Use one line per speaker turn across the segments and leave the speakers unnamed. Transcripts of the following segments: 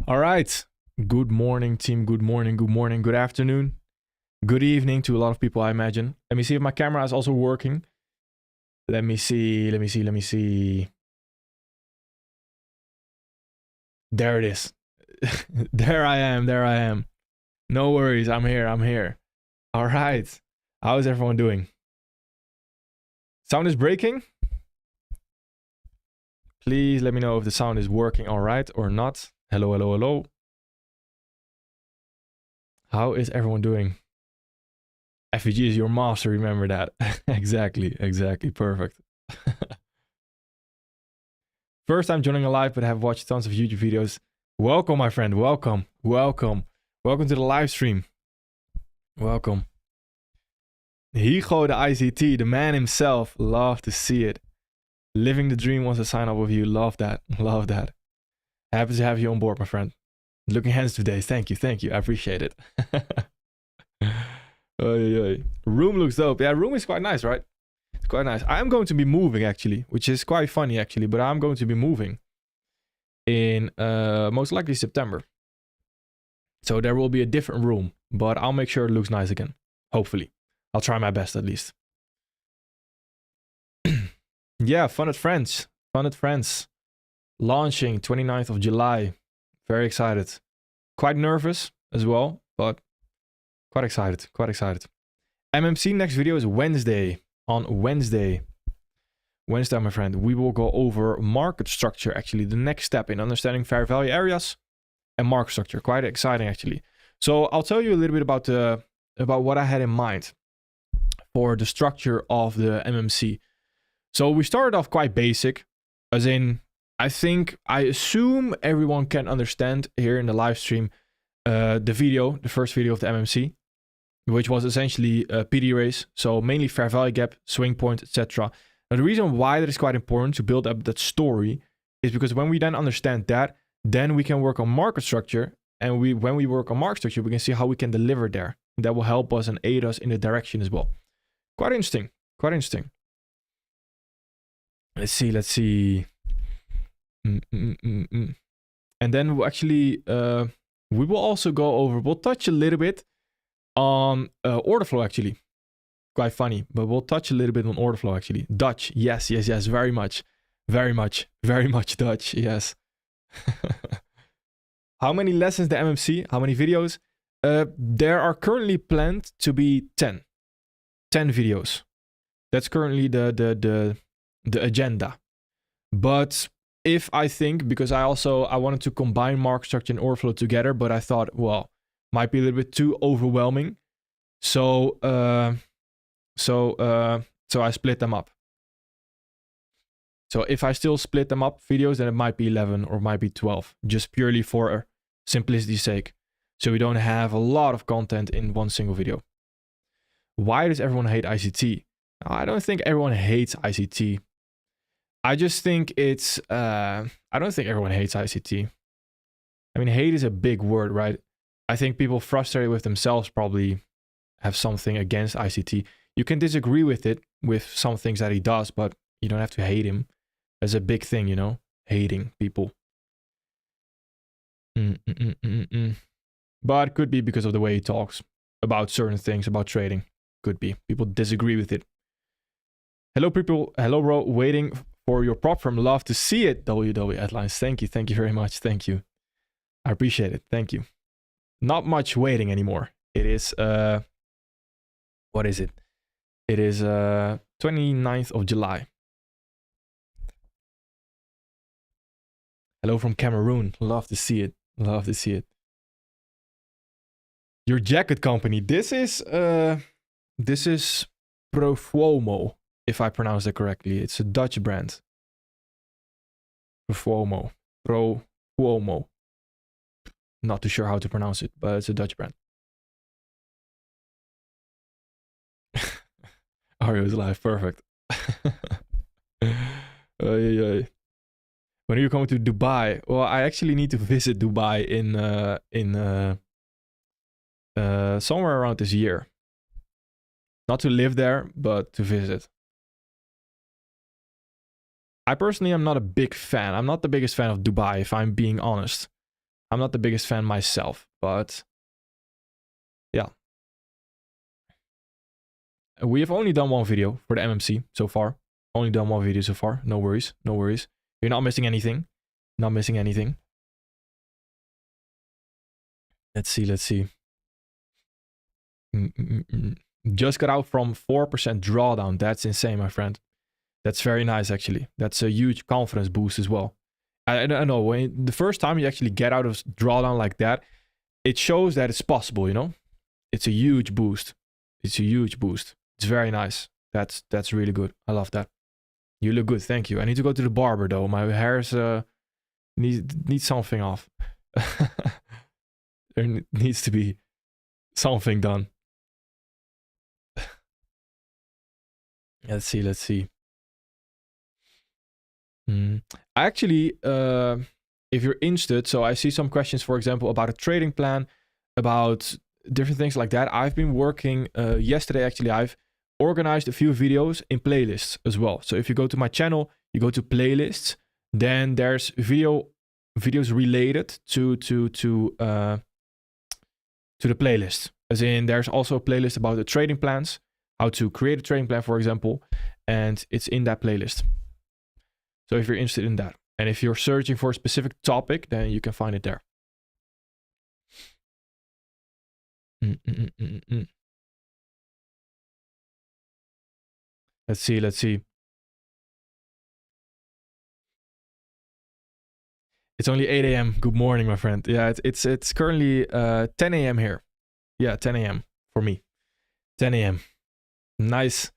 All right. Good morning, team. Good morning. Good morning. Good afternoon. Good evening to a lot of people, I imagine. Let me see if my camera is also working. Let me see. There it is. There I am. No worries. I'm here. All right. How is everyone doing? Sound is breaking? Please let me know if the sound is working all right or not. Hello. How is everyone doing? FVG is your master, remember that. Exactly. Perfect. First time joining a live, but have watched tons of YouTube videos. Welcome, my friend. Welcome to the live stream. Welcome. Higo, the ICT, the man himself. Love to see it. Living the dream wants to sign up with you. Love that. Happy to have you on board, my friend. Looking handsome today. Thank you. I appreciate it. Room looks dope. Yeah, room is quite nice, right? It's quite nice. I'm going to be moving, actually, which is quite funny, actually. But I'm going to be moving in most likely September. So there will be a different room. But I'll make sure it looks nice again. Hopefully. I'll try my best, at least. Yeah, Fun at Friends. Launching 29th of July. Very excited. Quite nervous as well, but quite excited. MMC next video is Wednesday. On Wednesday, my friend, we will go over market structure, actually. The next step in understanding fair value areas and market structure. Quite exciting, actually. So I'll tell you a little bit about what I had in mind for the structure of the MMC. So we started off quite basic, as in, I assume everyone can understand here in the live stream the first video of the MMC, which was essentially a PD race, so mainly fair value gap, swing point, etc. Now the reason why that is quite important to build up that story is because when we then understand that, then we can work on market structure, and when we work on market structure, we can see how we can deliver there. That will help us and aid us in the direction as well. Quite interesting. Let's see. And then we'll actually, we will also we'll touch a little bit on order flow, actually. Quite funny, but we'll touch a little bit on order flow, actually. Dutch, yes, very much Dutch, yes. How many lessons the MMC? How many videos? There are currently planned to be 10 videos. That's currently the agenda. But if I think, because I wanted to combine market structure and order flow together, but I thought, well, might be a little bit too overwhelming. So I split them up. So if I still split them up videos, then it might be 11 or might be 12, just purely for simplicity's sake. So we don't have a lot of content in one single video. Why does everyone hate ICT? I don't think everyone hates ICT. I just think it's, I don't think everyone hates ICT. I mean, hate is a big word, right? I think people frustrated with themselves probably have something against ICT. You can disagree with it, with some things that he does, but you don't have to hate him. That's a big thing, you know, hating people. But it could be because of the way he talks about certain things, about trading. Could be. People disagree with it. Hello, people. Hello, bro. Waiting for your prop from. Love to see it. WW headlines. Thank you very much. Thank you. I appreciate it. Thank you. Not much waiting anymore. It is, what is it? It is 29th of July. Hello from Cameroon. Love to see it. Your jacket company. This is Profumo, if I pronounce that correctly. It's a Dutch brand. Profumo. Not too sure how to pronounce it, but it's a Dutch brand. Ario's live, perfect. When are you coming to Dubai? Well, I actually need to visit Dubai in somewhere around this year. Not to live there, but to visit. I personally am not a big fan. I'm not the biggest fan of Dubai, if I'm being honest. I'm not the biggest fan myself, but yeah. We have only done one video for the MMC so far. Only done one video so far. No worries. No worries. You're not missing anything. Not missing anything. Let's see. Let's see. Just got out from 4% drawdown. That's insane, my friend. That's very nice, actually. That's a huge confidence boost as well. I know, when the first time you actually get out of drawdown like that, it shows that it's possible, you know? It's a huge boost. It's a huge boost. It's very nice. That's really good. I love that. You look good, thank you. I need to go to the barber though. My hair's needs something off. There needs to be something done. Let's see, let's see. Actually, if you're interested, so I see some questions, for example, about a trading plan, about different things like that. I've been working, yesterday actually, I've organized a few videos in playlists as well. So if you go to my channel, you go to playlists, then there's videos related to the playlist. As in, there's also a playlist about the trading plans, how to create a trading plan, for example, and it's in that playlist. So if you're interested in that, and if you're searching for a specific topic, then you can find it there. Let's see, let's see. It's only 8 a.m. Good morning, my friend. Yeah, it's currently 10 a.m. here. Yeah, 10 a.m. for me. 10 a.m. Nice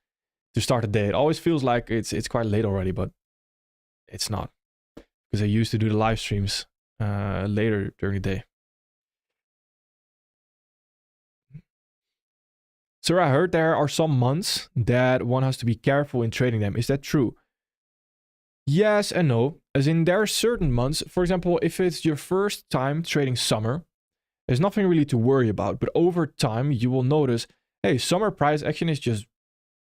to start the day. It always feels like it's quite late already, but it's not. Because I used to do the live streams later during the day. Sir, I heard there are some months that one has to be careful in trading them. Is that true? Yes and no. As in, there are certain months, for example, if it's your first time trading summer, there's nothing really to worry about. But over time, you will notice, hey, summer price action is just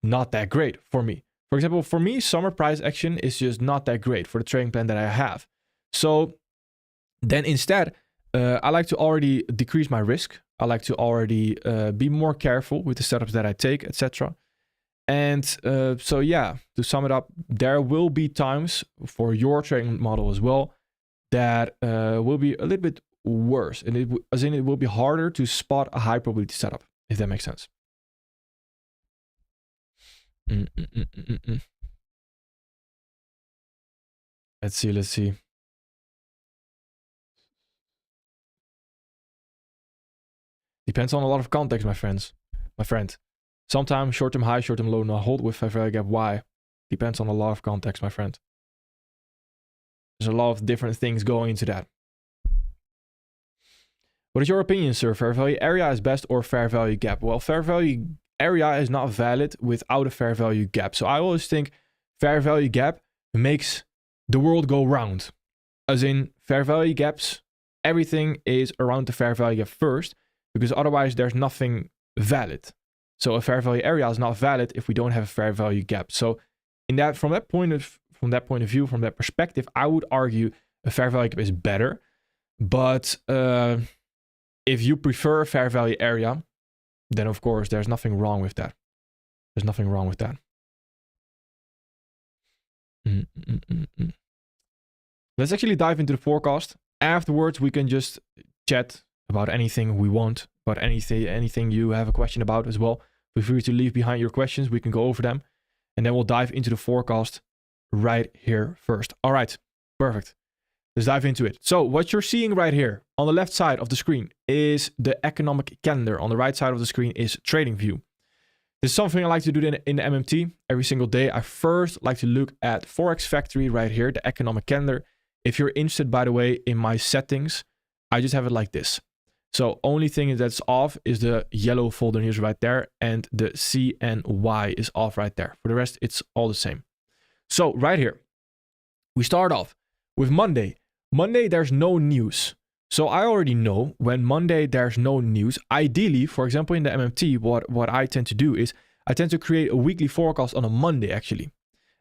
not that great for me. For example, for me, summer price action is just not that great for the trading plan that I have. So then instead, I like to already decrease my risk. I like to already be more careful with the setups that I take, etc. And so yeah, to sum it up, there will be times for your trading model as well that will be a little bit worse. And it will be harder to spot a high probability setup, if that makes sense. Let's see, let's see. Depends on a lot of context, my friend. Sometimes short-term high, short-term low, no hold with fair value gap. Why? Depends on a lot of context, my friend. There's a lot of different things going into that. What is your opinion, sir? Fair value area is best or fair value gap? Well, fair value area is not valid without a fair value gap. So I always think fair value gap makes the world go round. As in, fair value gaps, everything is around the fair value gap first, because otherwise there's nothing valid. So a fair value area is not valid if we don't have a fair value gap. So from that point of view, from that perspective, I would argue a fair value gap is better. But if you prefer a fair value area, then of course there's nothing wrong with that. There's nothing wrong with that. Let's actually dive into the forecast. Afterwards, we can just chat about anything we want, about anything you have a question about as well. Feel free to leave behind your questions. We can go over them. And then we'll dive into the forecast right here first. All right, perfect. Let's dive into it. So what you're seeing right here on the left side of the screen is the economic calendar. On the right side of the screen is trading view. This is something I like to do in the MMT every single day. I first like to look at Forex Factory right here, the economic calendar. If you're interested, by the way, in my settings, I just have it like this. So only thing that's off is the yellow folder news right there, and the C and Y is off right there. For the rest, it's all the same. So right here, we start off with Monday. Monday, there's no news. So I already know when Monday there's no news. Ideally, for example, in the MMT, what I tend to do is I tend to create a weekly forecast on a Monday actually.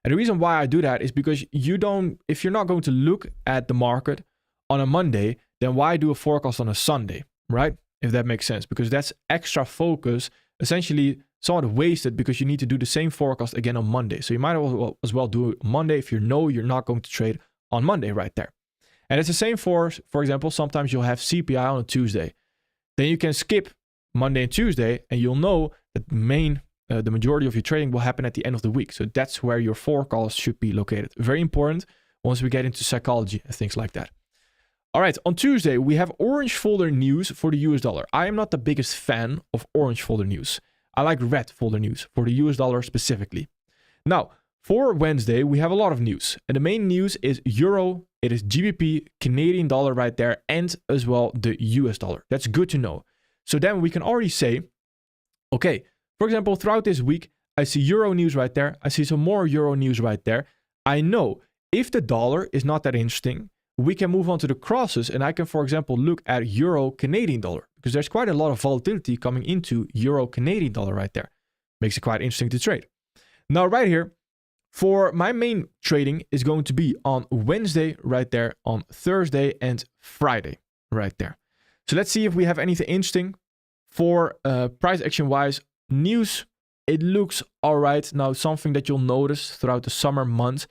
And the reason why I do that is because if you're not going to look at the market on a Monday, then why do a forecast on a Sunday, right? If that makes sense, because that's extra focus, essentially somewhat wasted because you need to do the same forecast again on Monday. So you might as well do it Monday if you know you're not going to trade on Monday right there. And it's the same for example, sometimes you'll have CPI on a Tuesday. Then you can skip Monday and Tuesday and you'll know that the majority of your trading will happen at the end of the week. So that's where your forecast should be located. Very important once we get into psychology and things like that. All right, on Tuesday, we have orange folder news for the US dollar. I am not the biggest fan of orange folder news. I like red folder news for the US dollar specifically. Now, for Wednesday, we have a lot of news. And the main news is Euro, it is GBP, Canadian dollar right there, and as well the US dollar. That's good to know. So then we can already say, okay, for example, throughout this week, I see Euro news right there. I see some more Euro news right there. I know if the dollar is not that interesting, we can move on to the crosses and I can, for example, look at Euro Canadian dollar because there's quite a lot of volatility coming into Euro Canadian dollar right there. Makes it quite interesting to trade. Now, right here, for my main trading is going to be on Wednesday right there, on Thursday and Friday right there. So let's see if we have anything interesting for price action wise. News, it looks all right. Now, something that you'll notice throughout the summer months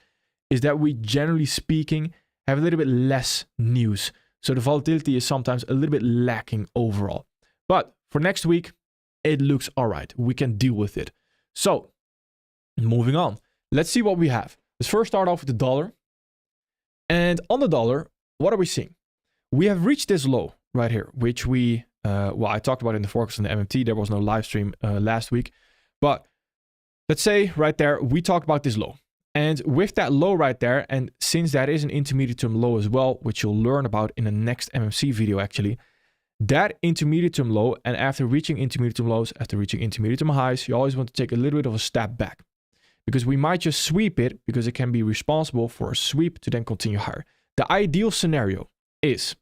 is that we, generally speaking, have a little bit less news. So the volatility is sometimes a little bit lacking overall. But for next week, it looks all right. We can deal with it. So moving on, let's see what we have. Let's first start off with the dollar. And on the dollar, what are we seeing? We have reached this low right here, which we, I talked about in the Forex and the MMT. There was no live stream last week. But let's say right there, we talked about this low. And with that low right there, and since that is an intermediate term low as well, which you'll learn about in the next MMC video actually, that intermediate term low, and after reaching intermediate term lows, after reaching intermediate term highs, you always want to take a little bit of a step back. Because we might just sweep it, because it can be responsible for a sweep to then continue higher. The ideal scenario is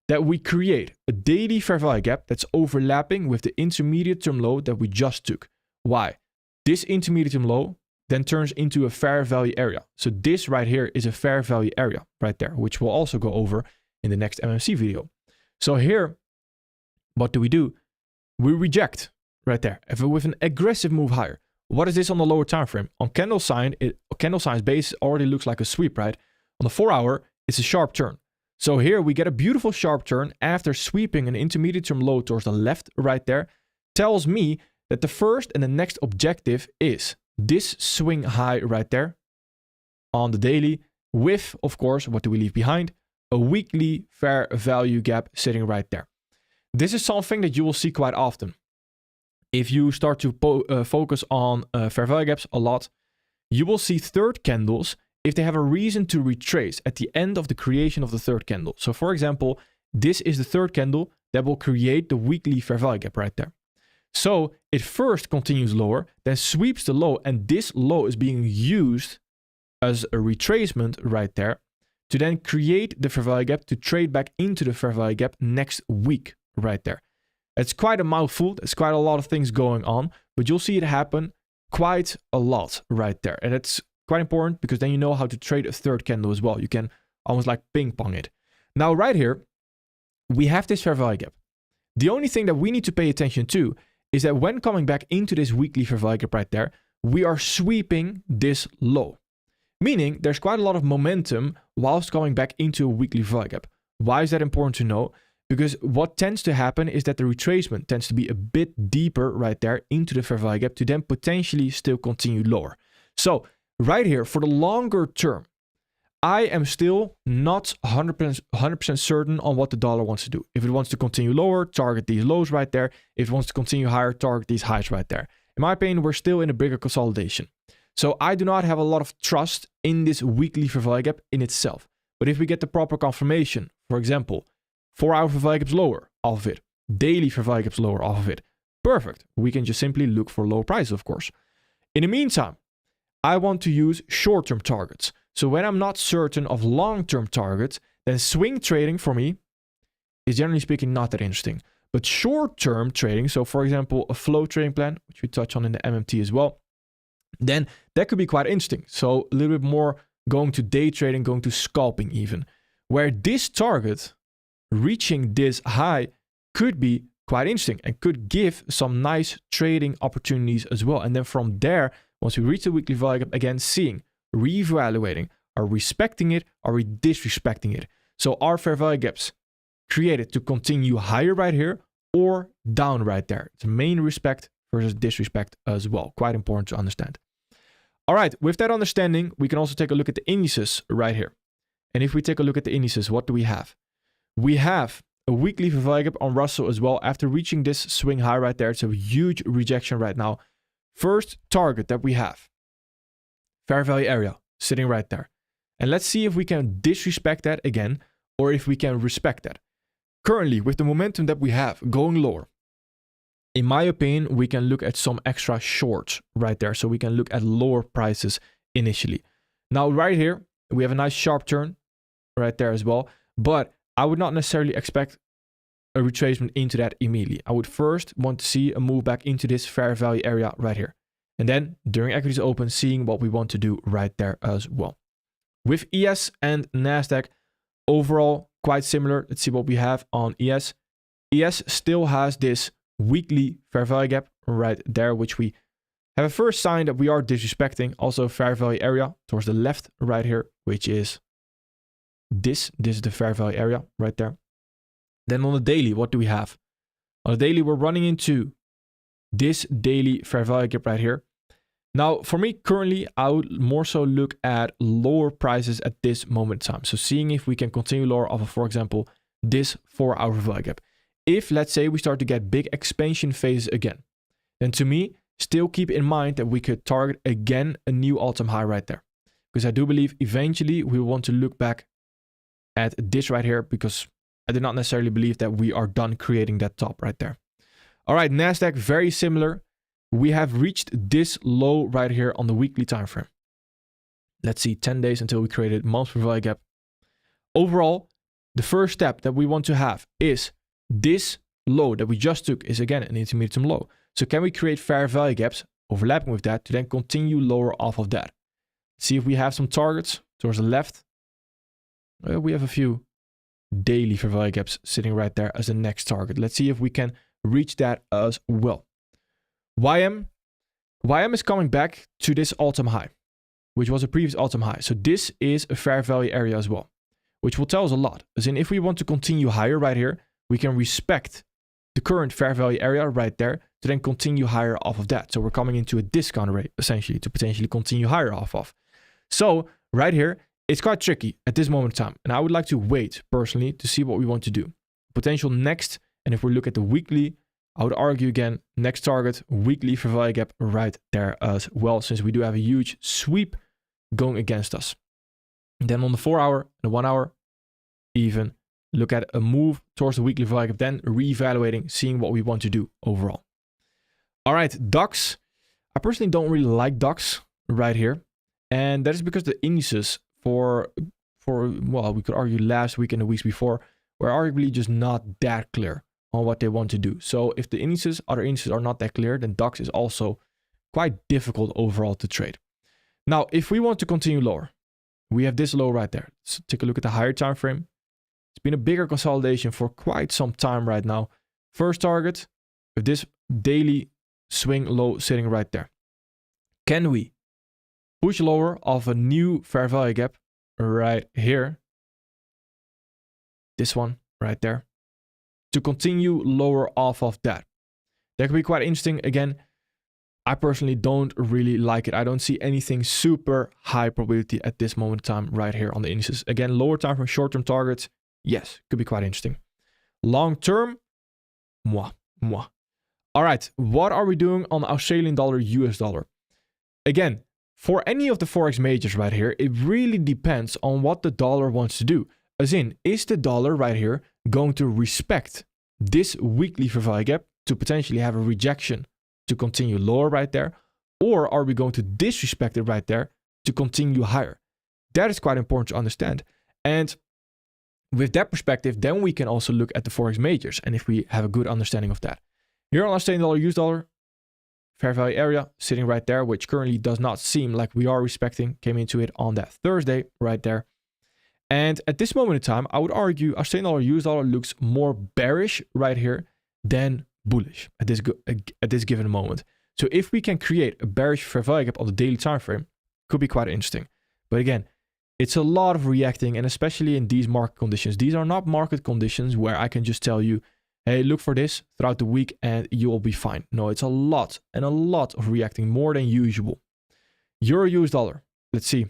that we create a daily fair value gap that's overlapping with the intermediate term low that we just took. Why? This intermediate term low then turns into a fair value area. So this right here is a fair value area right there, which we'll also go over in the next MMC video. So here, what do? We reject right there with an aggressive move higher. What is this on the lower time frame? On candle signs base already looks like a sweep, right? On the 4 hour, it's a sharp turn. So here we get a beautiful sharp turn after sweeping an intermediate term low towards the left right there. Tells me that the first and the next objective is this swing high right there on the daily with, of course, what do we leave behind? A weekly fair value gap sitting right there. This is something that you will see quite often. If you start to focus on fair value gaps a lot, you will see third candles if they have a reason to retrace at the end of the creation of the third candle. So for example, this is the third candle that will create the weekly fair value gap right there. So it first continues lower, then sweeps the low, and this low is being used as a retracement right there to then create the fair value gap to trade back into the fair value gap next week right there. It's quite a mouthful. There's quite a lot of things going on, but you'll see it happen quite a lot right there. And it's quite important because then you know how to trade a third candle as well. You can almost like ping pong it. Now right here, we have this fair value gap. The only thing that we need to pay attention to is that when coming back into this weekly fair value gap right there, we are sweeping this low. Meaning there's quite a lot of momentum whilst coming back into a weekly fair value gap. Why is that important to know? Because what tends to happen is that the retracement tends to be a bit deeper right there into the fair value gap to then potentially still continue lower. So right here, for the longer term, I am still not 100% certain on what the dollar wants to do. If it wants to continue lower, target these lows right there. If it wants to continue higher, target these highs right there. In my opinion, we're still in a bigger consolidation. So I do not have a lot of trust in this weekly fair value gap in itself. But if we get the proper confirmation, for example, 4 hour fair value gaps lower off of it, daily fair value gaps lower off of it, perfect. We can just simply look for low prices, of course. In the meantime, I want to use short-term targets. So when I'm not certain of long-term targets, then swing trading for me is generally speaking not that interesting. But short-term trading, so for example, a flow trading plan, which we touch on in the MMT as well, then that could be quite interesting. So a little bit more going to day trading, going to scalping even. Where this target reaching this high could be quite interesting and could give some nice trading opportunities as well. And then from there, once we reach the weekly value gap, again, seeing, reevaluating, are we respecting it? Are we disrespecting it? So are fair value gaps created to continue higher right here or down right there? It's main respect versus disrespect as well. Quite important to understand. All right, with that understanding, we can also take a look at the indices right here. And if we take a look at the indices, what do we have? We have a weekly fair value gap on Russell as well. After reaching this swing high right there, it's a huge rejection right now. First target that we have, fair value area, sitting right there. And let's see if we can disrespect that again, or if we can respect that. Currently, with the momentum that we have going lower, in my opinion, we can look at some extra shorts right there. So we can look at lower prices initially. Now, right here, we have a nice sharp turn right there as well. But I would not necessarily expect a retracement into that immediately. I would first want to see a move back into this fair value area right here. And then during equities open, seeing what we want to do right there as well. With ES and NASDAQ, overall, quite similar. Let's see what we have on ES. ES still has this weekly fair value gap right there, which we have a first sign that we are disrespecting. Also fair value area towards the left right here, which is this is the fair value area right there. Then on the daily, what do we have? On the daily, we're running into this daily fair value gap right here. Now, for me, currently, I would more so look at lower prices at this moment in time. So seeing if we can continue lower off of, for example, this 4-hour value gap. If, let's say, we start to get big expansion phases again, then to me, still keep in mind that we could target again a new all-time high right there. Because I do believe eventually we want to look back at this right here, because I do not necessarily believe that we are done creating that top right there. All right, NASDAQ, very similar. We have reached this low right here on the weekly time frame. Let's see, 10 days until we created monthly value gap. Overall, the first step that we want to have is this low that we just took is again an intermediate term low. So can we create fair value gaps overlapping with that to then continue lower off of that? See if we have some targets towards the left. We have a few daily fair value gaps sitting right there as the next target. Let's see if we can reach that as well. YM is coming back to this all-time high, which was a previous all-time high. So this is a fair value area as well, which will tell us a lot. As in, if we want to continue higher right here, we can respect the current fair value area right there to then continue higher off of that. So we're coming into a discount rate essentially to potentially continue higher off of. So right here, it's quite tricky at this moment in time. And I would like to wait personally to see what we want to do. Potential next, and if we look at the weekly, I would argue again, next target, weekly fair value gap right there as well, since we do have a huge sweep going against us. And then on the 4-hour, the 1-hour, even look at a move towards the weekly value gap, then reevaluating, seeing what we want to do overall. All right, DAX. I personally don't really like DAX right here. And that is because the indices for well, we could argue last week and the weeks before were arguably just not that clear on what they want to do. So if the indices, other indices are not that clear, then DAX is also quite difficult overall to trade. Now, if we want to continue lower, we have this low right there. So take a look at the higher time frame. It's been a bigger consolidation for quite some time right now. First target with this daily swing low sitting right there. Can we push lower off a new fair value gap right here? This one right there. To continue lower off of that. That could be quite interesting. Again, I personally don't really like it. I don't see anything super high probability at this moment in time right here on the indices. Again, lower time from short-term targets. Yes, could be quite interesting. Long-term, moi. All right, what are we doing on Australian dollar, US dollar? Again, for any of the Forex majors right here, it really depends on what the dollar wants to do. As in, is the dollar right here going to respect this weekly fair value gap to potentially have a rejection to continue lower right there? Or are we going to disrespect it right there to continue higher? That is quite important to understand. And with that perspective, then we can also look at the Forex majors. And if we have a good understanding of that. Here on Australian dollar, US dollar, fair value area sitting right there, which currently does not seem like we are respecting. Came into it on that Thursday right there. And at this moment in time, I would argue Australian dollar, US dollar looks more bearish right here than bullish at this given moment. So if we can create a bearish fair value gap on the daily time frame, could be quite interesting. But again, it's a lot of reacting, and especially in these market conditions. These are not market conditions where I can just tell you, hey, look for this throughout the week and you will be fine. No, it's a lot and a lot of reacting, more than usual. Euro US dollar, let's see.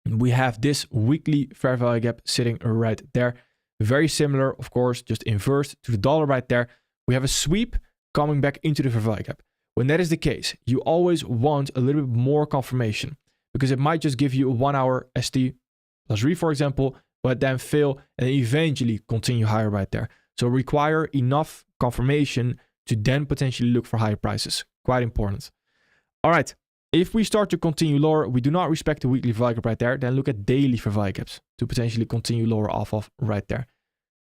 We have this weekly fair value gap sitting right there. Very similar, of course, just inversed to the dollar right there. We have a sweep coming back into the fair value gap. When that is the case, you always want a little bit more confirmation, because it might just give you a 1 hour ST plus read, for example, but then fail and eventually continue higher right there. So require enough confirmation to then potentially look for higher prices. Quite important. All right. If we start to continue lower, we do not respect the weekly fair value gap right there, then look at daily fair value gaps to potentially continue lower off of right there.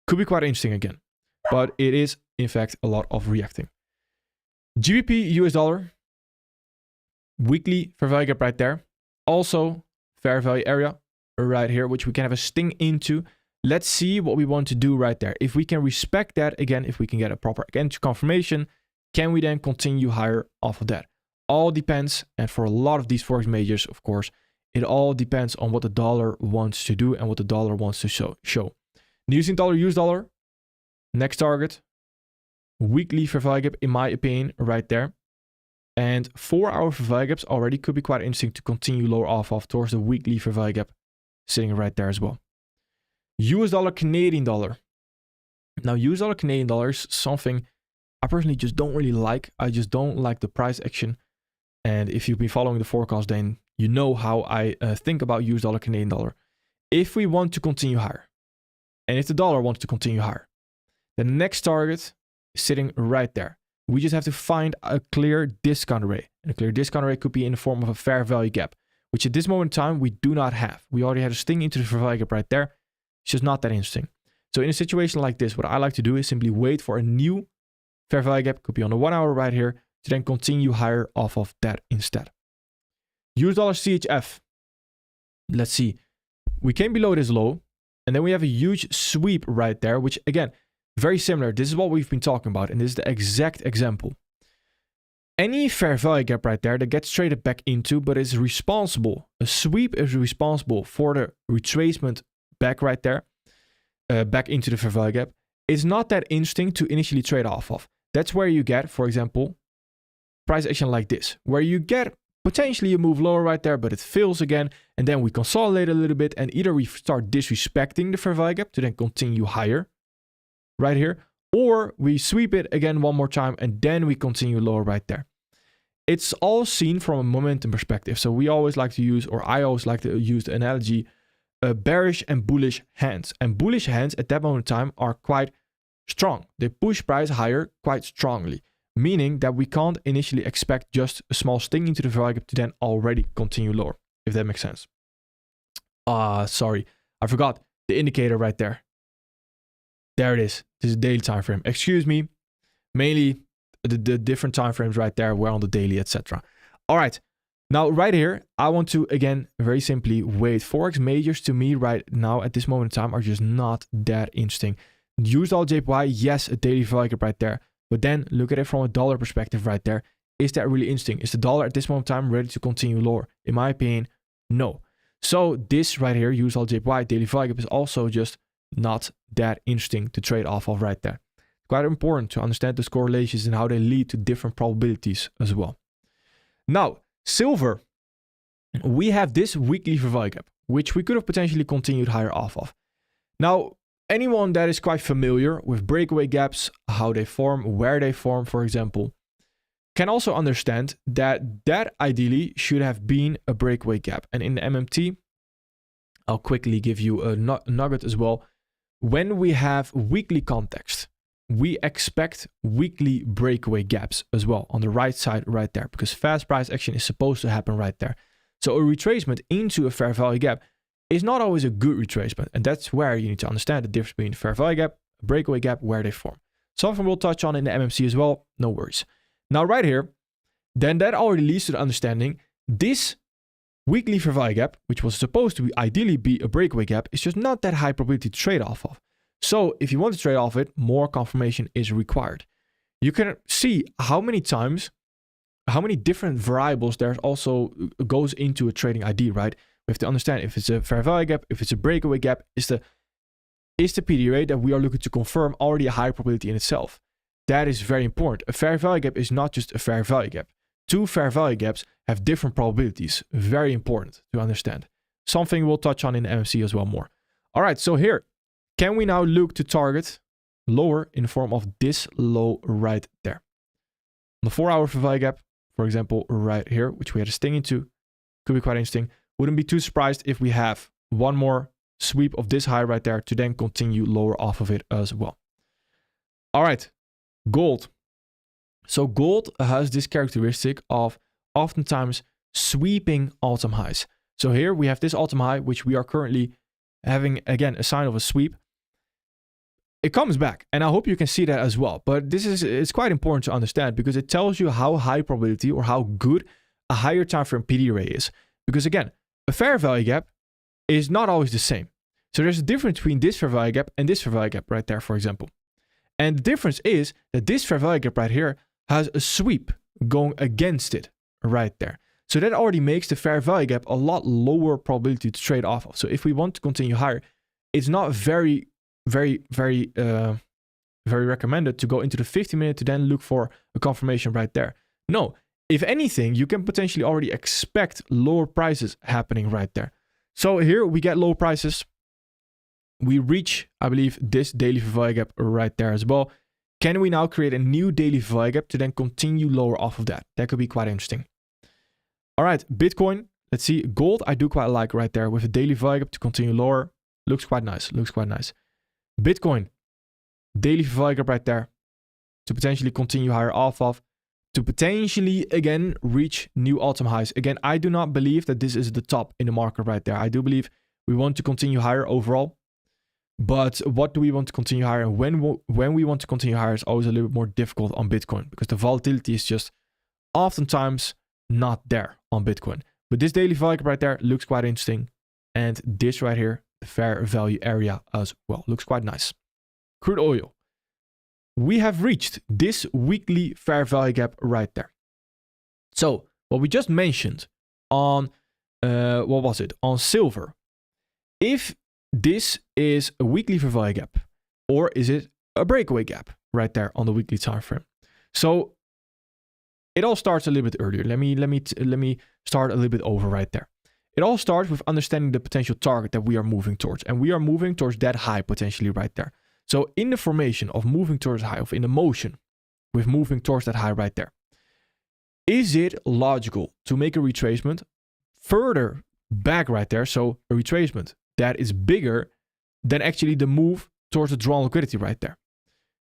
Could be quite interesting again, but it is in fact a lot of reacting. GBP US dollar, weekly fair value gap right there. Also fair value area right here, which we can have a sting into. Let's see what we want to do right there. If we can respect that again, if we can get a proper entry confirmation, can we then continue higher off of that? All depends, and for a lot of these Forex majors, of course, it all depends on what the dollar wants to do and what the dollar wants to show. New Zealand dollar, US dollar, next target, weekly fair value gap, in my opinion, right there. And 4 hour fair value gaps already could be quite interesting to continue lower off of towards the weekly fair value gap sitting right there as well. US dollar, Canadian dollar. Now, US dollar, Canadian dollar is something I personally just don't really like. I just don't like the price action. And if you've been following the forecast, then you know how I think about US dollar, Canadian dollar. If we want to continue higher, and if the dollar wants to continue higher, the next target is sitting right there. We just have to find a clear discount rate. And a clear discount rate could be in the form of a fair value gap, which at this moment in time, we do not have. We already had a sting into the fair value gap right there. It's just not that interesting. So in a situation like this, what I like to do is simply wait for a new fair value gap, could be on the 1 hour right here, to then continue higher off of that instead. US dollar CHF. Let's see. We came below this low, and then we have a huge sweep right there, which again, very similar. This is what we've been talking about, and this is the exact example. Any fair value gap right there that gets traded back into, but is responsible. A sweep is responsible for the retracement back right there, back into the fair value gap. It's not that interesting to initially trade off of. That's where you get, for example, price action like this, where you get potentially a move lower right there, but it fails again, and then we consolidate a little bit, and either we start disrespecting the fair value gap to then continue higher right here, or we sweep it again one more time, and then we continue lower right there. It's all seen from a momentum perspective. So we always like to use, or I always like to use the analogy, bearish and bullish hands. And bullish hands at that moment in time are quite strong. They push price higher quite strongly, meaning that we can't initially expect just a small sting into the value gap to then already continue lower, if that makes sense. Sorry, I forgot the indicator right there. There it is. This is daily time frame. Excuse me. Mainly the different time frames right there were on the daily, etc. All right. Now, right here, I want to, again, very simply wait. Forex majors to me right now at this moment in time are just not that interesting. US dollar JPY, yes, a daily value gap right there. But then look at it from a dollar perspective right there. Is that really interesting? Is the dollar at this moment in time ready to continue lower? In my opinion, no. So this right here, US dollar JPY daily value gap, is also just not that interesting to trade off of right there. It's quite important to understand those correlations and how they lead to different probabilities as well. Now, silver, we have this weekly fair value gap, which we could have potentially continued higher off of. Now, anyone that is quite familiar with breakaway gaps, how they form, where they form, for example, can also understand that that ideally should have been a breakaway gap. And in the MMT, I'll quickly give you a nugget as well. When we have weekly context, we expect weekly breakaway gaps as well on the right side right there, because fast price action is supposed to happen right there. So a retracement into a fair value gap is not always a good retracement. And that's where you need to understand the difference between fair value gap, breakaway gap, where they form. Something we'll touch on in the MMC as well. No worries. Now right here, then that already leads to the understanding this weekly fair value gap, which was supposed to ideally be a breakaway gap, is just not that high probability to trade off of. So if you want to trade off it, more confirmation is required. You can see how many times, how many different variables there also goes into a trading ID, right? We have to understand if it's a fair value gap, if it's a breakaway gap, is the PD rate that we are looking to confirm already a high probability in itself. That is very important. A fair value gap is not just a fair value gap. Two fair value gaps have different probabilities. Very important to understand. Something we'll touch on in MMC as well more. All right, so here, can we now look to target lower in the form of this low right there? On the 4-hour fair value gap, for example, right here, which we had a sting into, could be quite interesting. Wouldn't be too surprised if we have one more sweep of this high right there to then continue lower off of it as well. All right, gold. So gold has this characteristic of oftentimes sweeping all-time highs. So here we have this all-time high, which we are currently having, again, a sign of a sweep. It comes back, and I hope you can see that as well. But it's quite important to understand because it tells you how high probability or how good a higher time frame PD array is. Because again, a fair value gap is not always the same. So there's a difference between this fair value gap and this fair value gap right there, for example. And the difference is that this fair value gap right here has a sweep going against it right there. So that already makes the fair value gap a lot lower probability to trade off of. So if we want to continue higher, it's not very recommended to go into the 50-minute to then look for a confirmation right there. No, if anything, you can potentially already expect lower prices happening right there. So here we get low prices. We reach, I believe, this daily fair value gap right there as well. Can we now create a new daily fair value gap to then continue lower off of that? That could be quite interesting. All right, Bitcoin. Let's see. Gold, I do quite like right there with a daily fair value gap to continue lower. Looks quite nice. Looks quite nice. Bitcoin, daily fair value gap right there to potentially continue higher off of, to potentially again reach new all-time highs. Again, I do not believe that this is the top in the market right there. I do believe we want to continue higher overall. But what do we want to continue higher? And when we want to continue higher is always a little bit more difficult on Bitcoin because the volatility is just oftentimes not there on Bitcoin. But this daily value gap right there looks quite interesting. And this right here, the fair value area as well, looks quite nice. Crude oil. We have reached this weekly fair value gap right there. So what we just mentioned on, what was it? On silver. If this is a weekly fair value gap, or is it a breakaway gap right there on the weekly time frame? So it all starts a little bit earlier. Let me start a little bit over right there. It all starts with understanding the potential target that we are moving towards, and we are moving towards that high potentially right there. So in the formation of moving towards high, of in the motion with moving towards that high right there, is it logical to make a retracement further back right there? So a retracement that is bigger than actually the move towards the drawn liquidity right there.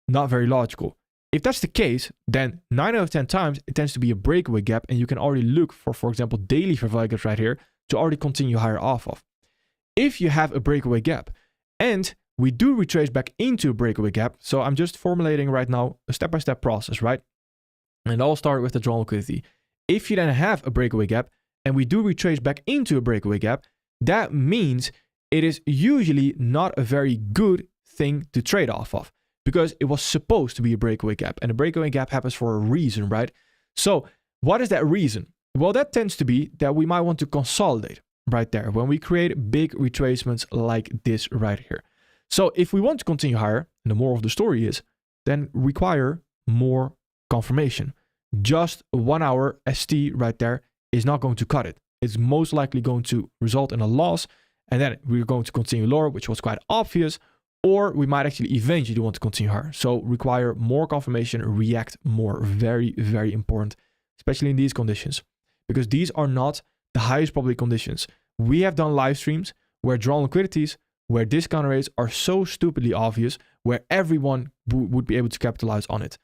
Not very logical. If that's the case, then 9 out of 10 times it tends to be a breakaway gap, and you can already look for example, daily fair value gaps right here to already continue higher off of. If you have a breakaway gap and we do retrace back into a breakaway gap, so I'm just formulating right now a step-by-step process, right? And I'll start with the drawn liquidity. If you then have a breakaway gap and we do retrace back into a breakaway gap, that means it is usually not a very good thing to trade off of because it was supposed to be a breakaway gap, and a breakaway gap happens for a reason, right? So what is that reason? Well, that tends to be that we might want to consolidate right there when we create big retracements like this right here. So if we want to continue higher, and the moral of the story is, then require more confirmation. Just 1 hour ST right there is not going to cut it. It's most likely going to result in a loss, and then we're going to continue lower, which was quite obvious, or we might actually eventually want to continue higher. So require more confirmation, react more. Very, very important, especially in these conditions, because these are not the highest probability conditions. We have done live streams where drawn liquidities, where discount rates are so stupidly obvious, where everyone would be able to capitalize on it.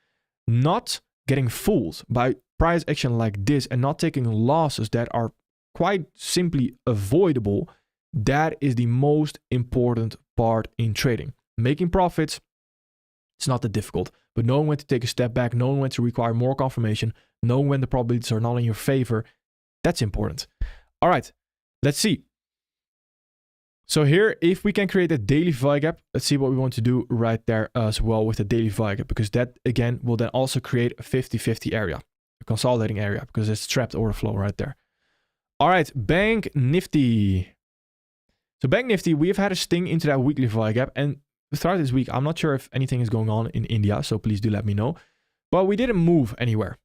Not getting fooled by price action like this and not taking losses that are quite simply avoidable. That is the most important part in trading. Making profits, it's not that difficult, but knowing when to take a step back, knowing when to require more confirmation, knowing when the probabilities are not in your favor, that's important. All right, Let's see. So here, if we can create a daily value gap, let's see what we want to do right there as well with the daily value gap, because that again will then also create a 50-50 area, a consolidating area, because it's trapped order flow right there. All right, Bank Nifty. So Bank Nifty, we have had a sting into that weekly value gap, and throughout this week, I'm not sure if anything is going on in India, so please do let me know. But we didn't move anywhere.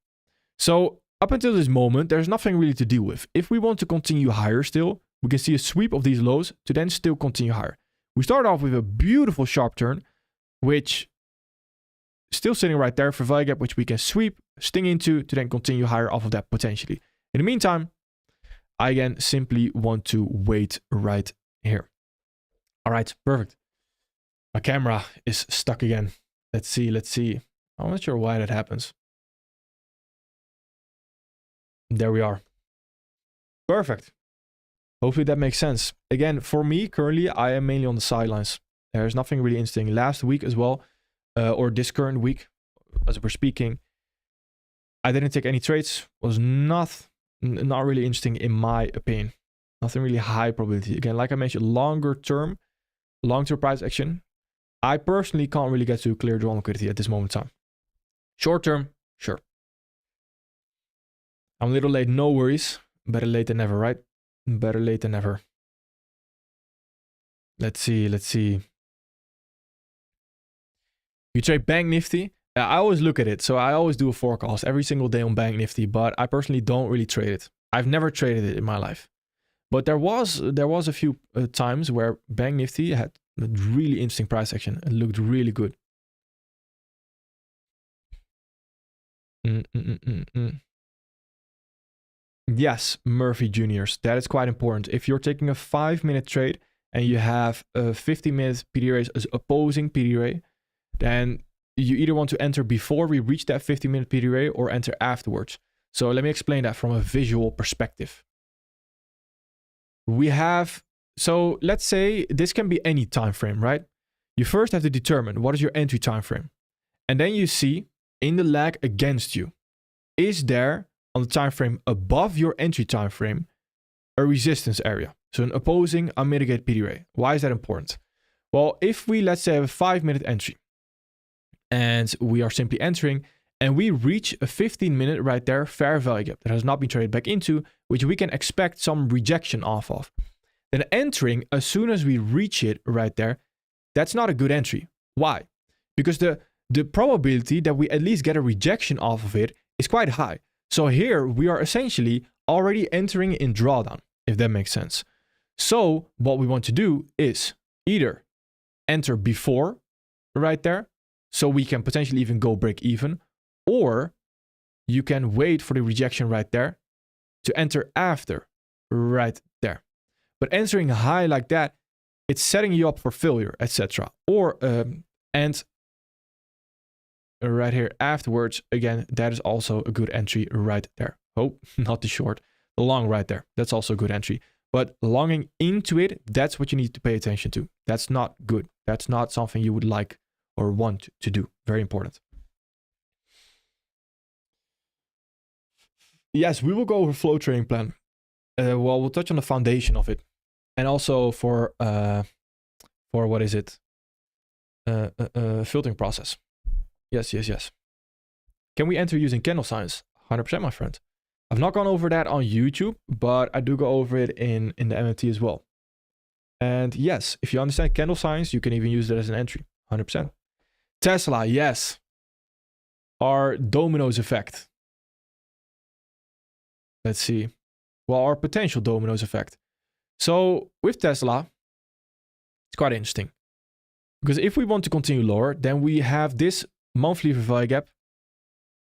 So up until this moment, there's nothing really to deal with. If we want to continue higher still, we can see a sweep of these lows to then still continue higher. We start off with a beautiful sharp turn, which still sitting right there for value gap, which we can sweep, sting into to then continue higher off of that potentially. In the meantime, I again simply want to wait right here. All right, perfect. My camera is stuck again. Let's see, let's see. I'm not sure why that happens. There we are. Perfect. Hopefully that makes sense. Again, for me, currently, I am mainly on the sidelines. There's nothing really interesting. Last week as well, or this current week, as we're speaking, I didn't take any trades. Was not really interesting in my opinion. Nothing really high probability. Again, like I mentioned, long-term price action. I personally can't really get to clear draw liquidity at this moment in time. Short-term, sure. I'm a little late, no worries. Better late than never, right? Better late than never. Let's see, let's see. You trade Bank Nifty. I always look at it. So I always do a forecast every single day on Bank Nifty, but I personally don't really trade it. I've never traded it in my life. But there was a few times where Bank Nifty had a really interesting price action. It looked really good. Yes, Murphy Juniors. That is quite important. If you're taking a 5-minute trade and you have a 50-minute PD ray as opposing PD ray, then you either want to enter before we reach that 50-minute PD ray or enter afterwards. So let me explain that from a visual perspective. We have, so let's say this can be any time frame, right? You first have to determine what is your entry time frame. And then you see in the lag against you, is there on the time frame above your entry time frame a resistance area? So an opposing unmitigated PD ray. Why is that important? Well, if we, let's say, have a 5-minute entry and we are simply entering and we reach a 15-minute right there fair value gap that has not been traded back into, which we can expect some rejection off of, then entering as soon as we reach it right there, that's not a good entry. Why? Because the probability that we at least get a rejection off of it is quite high. So here we are essentially already entering in drawdown, if that makes sense. So what we want to do is either enter before right there, so we can potentially even go break even, or you can wait for the rejection right there to enter after right there. But entering high like that, it's setting you up for failure, etc. Or and right here afterwards, again, that is also a good entry right there. Oh, not the short, the long right there. That's also a good entry. But longing into it, that's what you need to pay attention to. That's not good. That's not something you would like or want to do. Very important. Yes, we will go over flow trading plan. Well, we'll touch on the foundation of it. And also for what is it? Filtering process. Yes. Can we enter using candle signs? 100%, my friend. I've not gone over that on YouTube, but I do go over it in the MMT as well. And yes, if you understand candle signs, you can even use that as an entry. 100%. Tesla, yes. Our dominoes effect. Let's see. Well, our potential dominoes effect. So with Tesla, it's quite interesting. Because if we want to continue lower, then we have this monthly value gap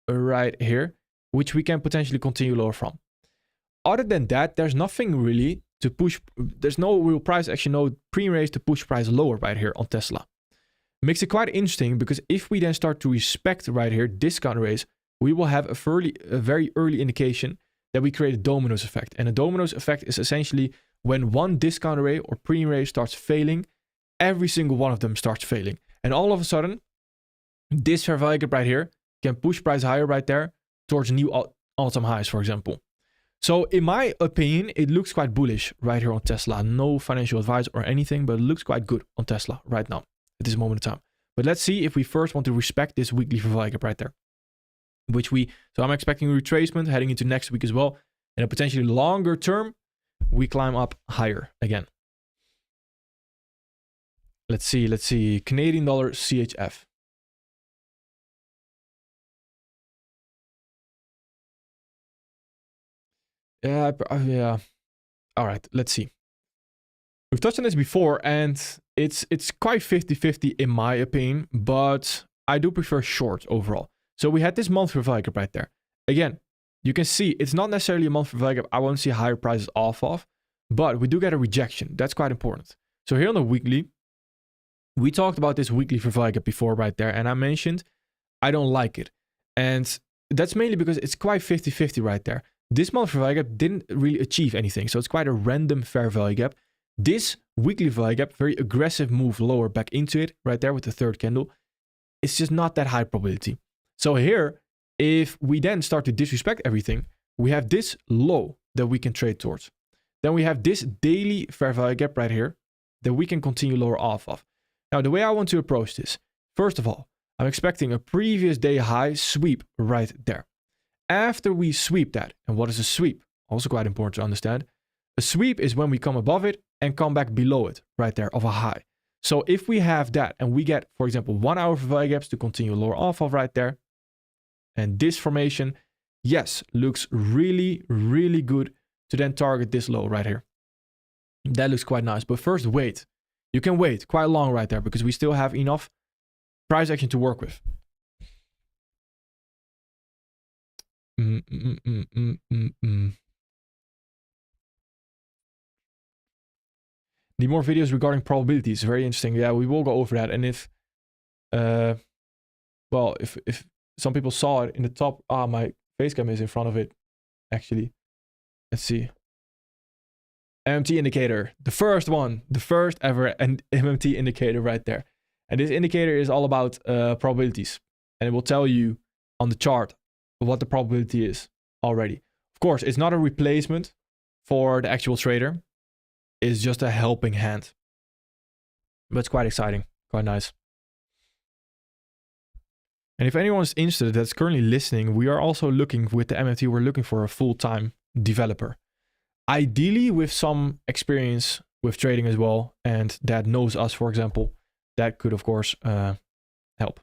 right here, which we can potentially continue lower from. Other than that, there's nothing really to push. There's no real price action, no pre-raise to push price lower right here on Tesla. Makes it quite interesting because if we then start to respect right here discount raise, we will have a very early indication that we create a dominoes effect. And a dominoes effect is essentially when one discount array or pre-raise starts failing, every single one of them starts failing. And all of a sudden, this fair value gap right here can push price higher right there towards new all-time highs, for example. So in my opinion, it looks quite bullish right here on Tesla. No financial advice or anything, but it looks quite good on Tesla right now at this moment in time. But let's see if we first want to respect this weekly survival gap right there. So I'm expecting retracement heading into next week as well. And a potentially longer term, we climb up higher again. Let's see. Canadian dollar CHF. Yeah. All right, let's see. We've touched on this before, and it's quite 50-50 in my opinion, but I do prefer short overall. So we had this monthly value gap right there. Again, you can see it's not necessarily a monthly value gap I want to see higher prices off of, but we do get a rejection. That's quite important. So here on the weekly, we talked about this weekly value gap before right there, and I mentioned I don't like it. And that's mainly because it's quite 50-50 right there. This monthly value gap didn't really achieve anything, so it's quite a random fair value gap. This weekly value gap, very aggressive move lower back into it right there with the third candle. It's just not that high probability. So here, if we then start to disrespect everything, we have this low that we can trade towards. Then we have this daily fair value gap right here that we can continue lower off of. Now, the way I want to approach this, first of all, I'm expecting a previous day high sweep right there. After we sweep that, and what is a sweep? Also quite important to understand. A sweep is when we come above it and come back below it right there of a high. So if we have that and we get, for example, 1 hour value gaps to continue lower off of right there, and this formation, yes, looks really, really good to then target this low right here. That looks quite nice. But first, wait. You can wait quite long right there because we still have enough price action to work with. Need more videos regarding probabilities. Very interesting. Yeah, we will go over that. And if, well, if some people saw it in the top, my face cam is in front of it, actually. Let's see. MMT indicator, the first one, the first ever MMT indicator right there. And this indicator is all about probabilities. And it will tell you on the chart what the probability is already. Of course, it's not a replacement for the actual trader. It's just a helping hand. But it's quite exciting, quite nice. And if anyone is interested that's currently listening, we are also looking with the MMT, we're looking for a full-time developer. Ideally with some experience with trading as well, and that knows us, for example. That could, of course, help.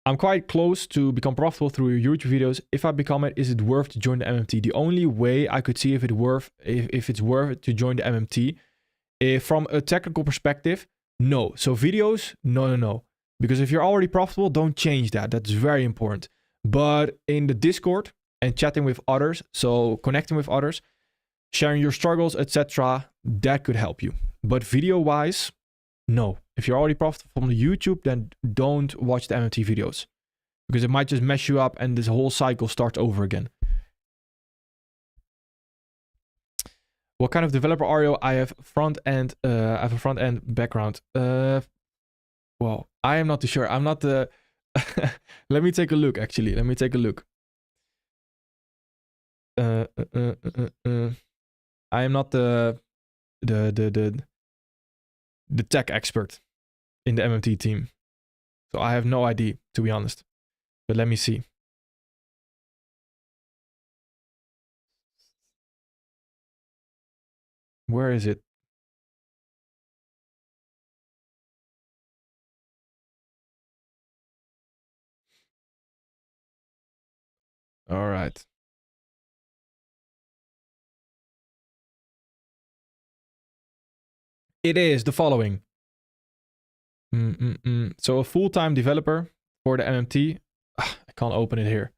I'm quite close to become profitable through your YouTube videos. If I become it, is it worth to join the MMT? The only way I could see if it's worth it to join the MMT, from a technical perspective, no. So videos, no. Because if you're already profitable, don't change that. That's very important. But in the Discord and chatting with others, so connecting with others, sharing your struggles, etc., that could help you. But video-wise, no. If you're already profitable from the YouTube, then don't watch the MMT videos. Because it might just mess you up and this whole cycle starts over again. What kind of developer are you? I have a front-end background. Well, I am not too sure. I'm not the... Let me take a look, actually. Let me take a look. I am not the tech expert in the MMT team. So I have no idea, to be honest. But let me see. Where is it? All right. It is the following. So a full-time developer for the MMT. I can't open it here.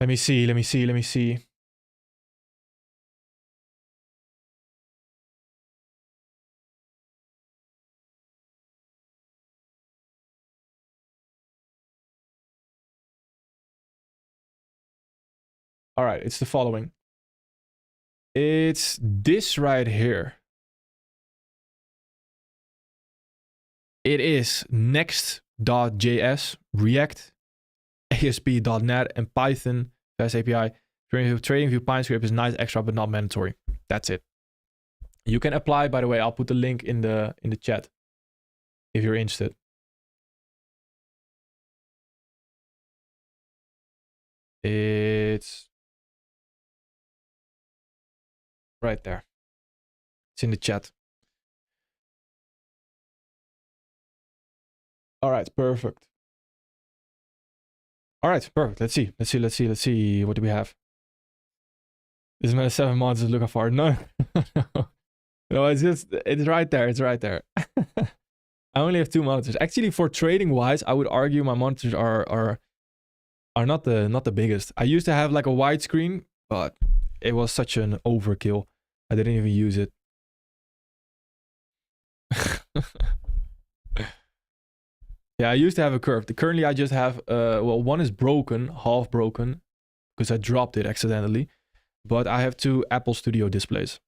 Let me see. All right, it's the following. It's this right here. It is next.js, React, ASP.NET and Python, Fast API. TradingView PineScript is nice extra, but not mandatory. That's it. You can apply, by the way. I'll put the link in the chat if you're interested. It's right there. It's in the chat. All right, perfect. All right, perfect. Let's see. What do we have? This man is 7 months is looking for. No, no, it's right there. It's right there. I only have 2 monitors. Actually, for trading wise, I would argue my monitors are not the biggest. I used to have like a widescreen, but it was such an overkill. I didn't even use it. Yeah, I used to have a curve. Currently, I just have, well, one is broken, half broken, because I dropped it accidentally. But I have 2 Apple Studio displays.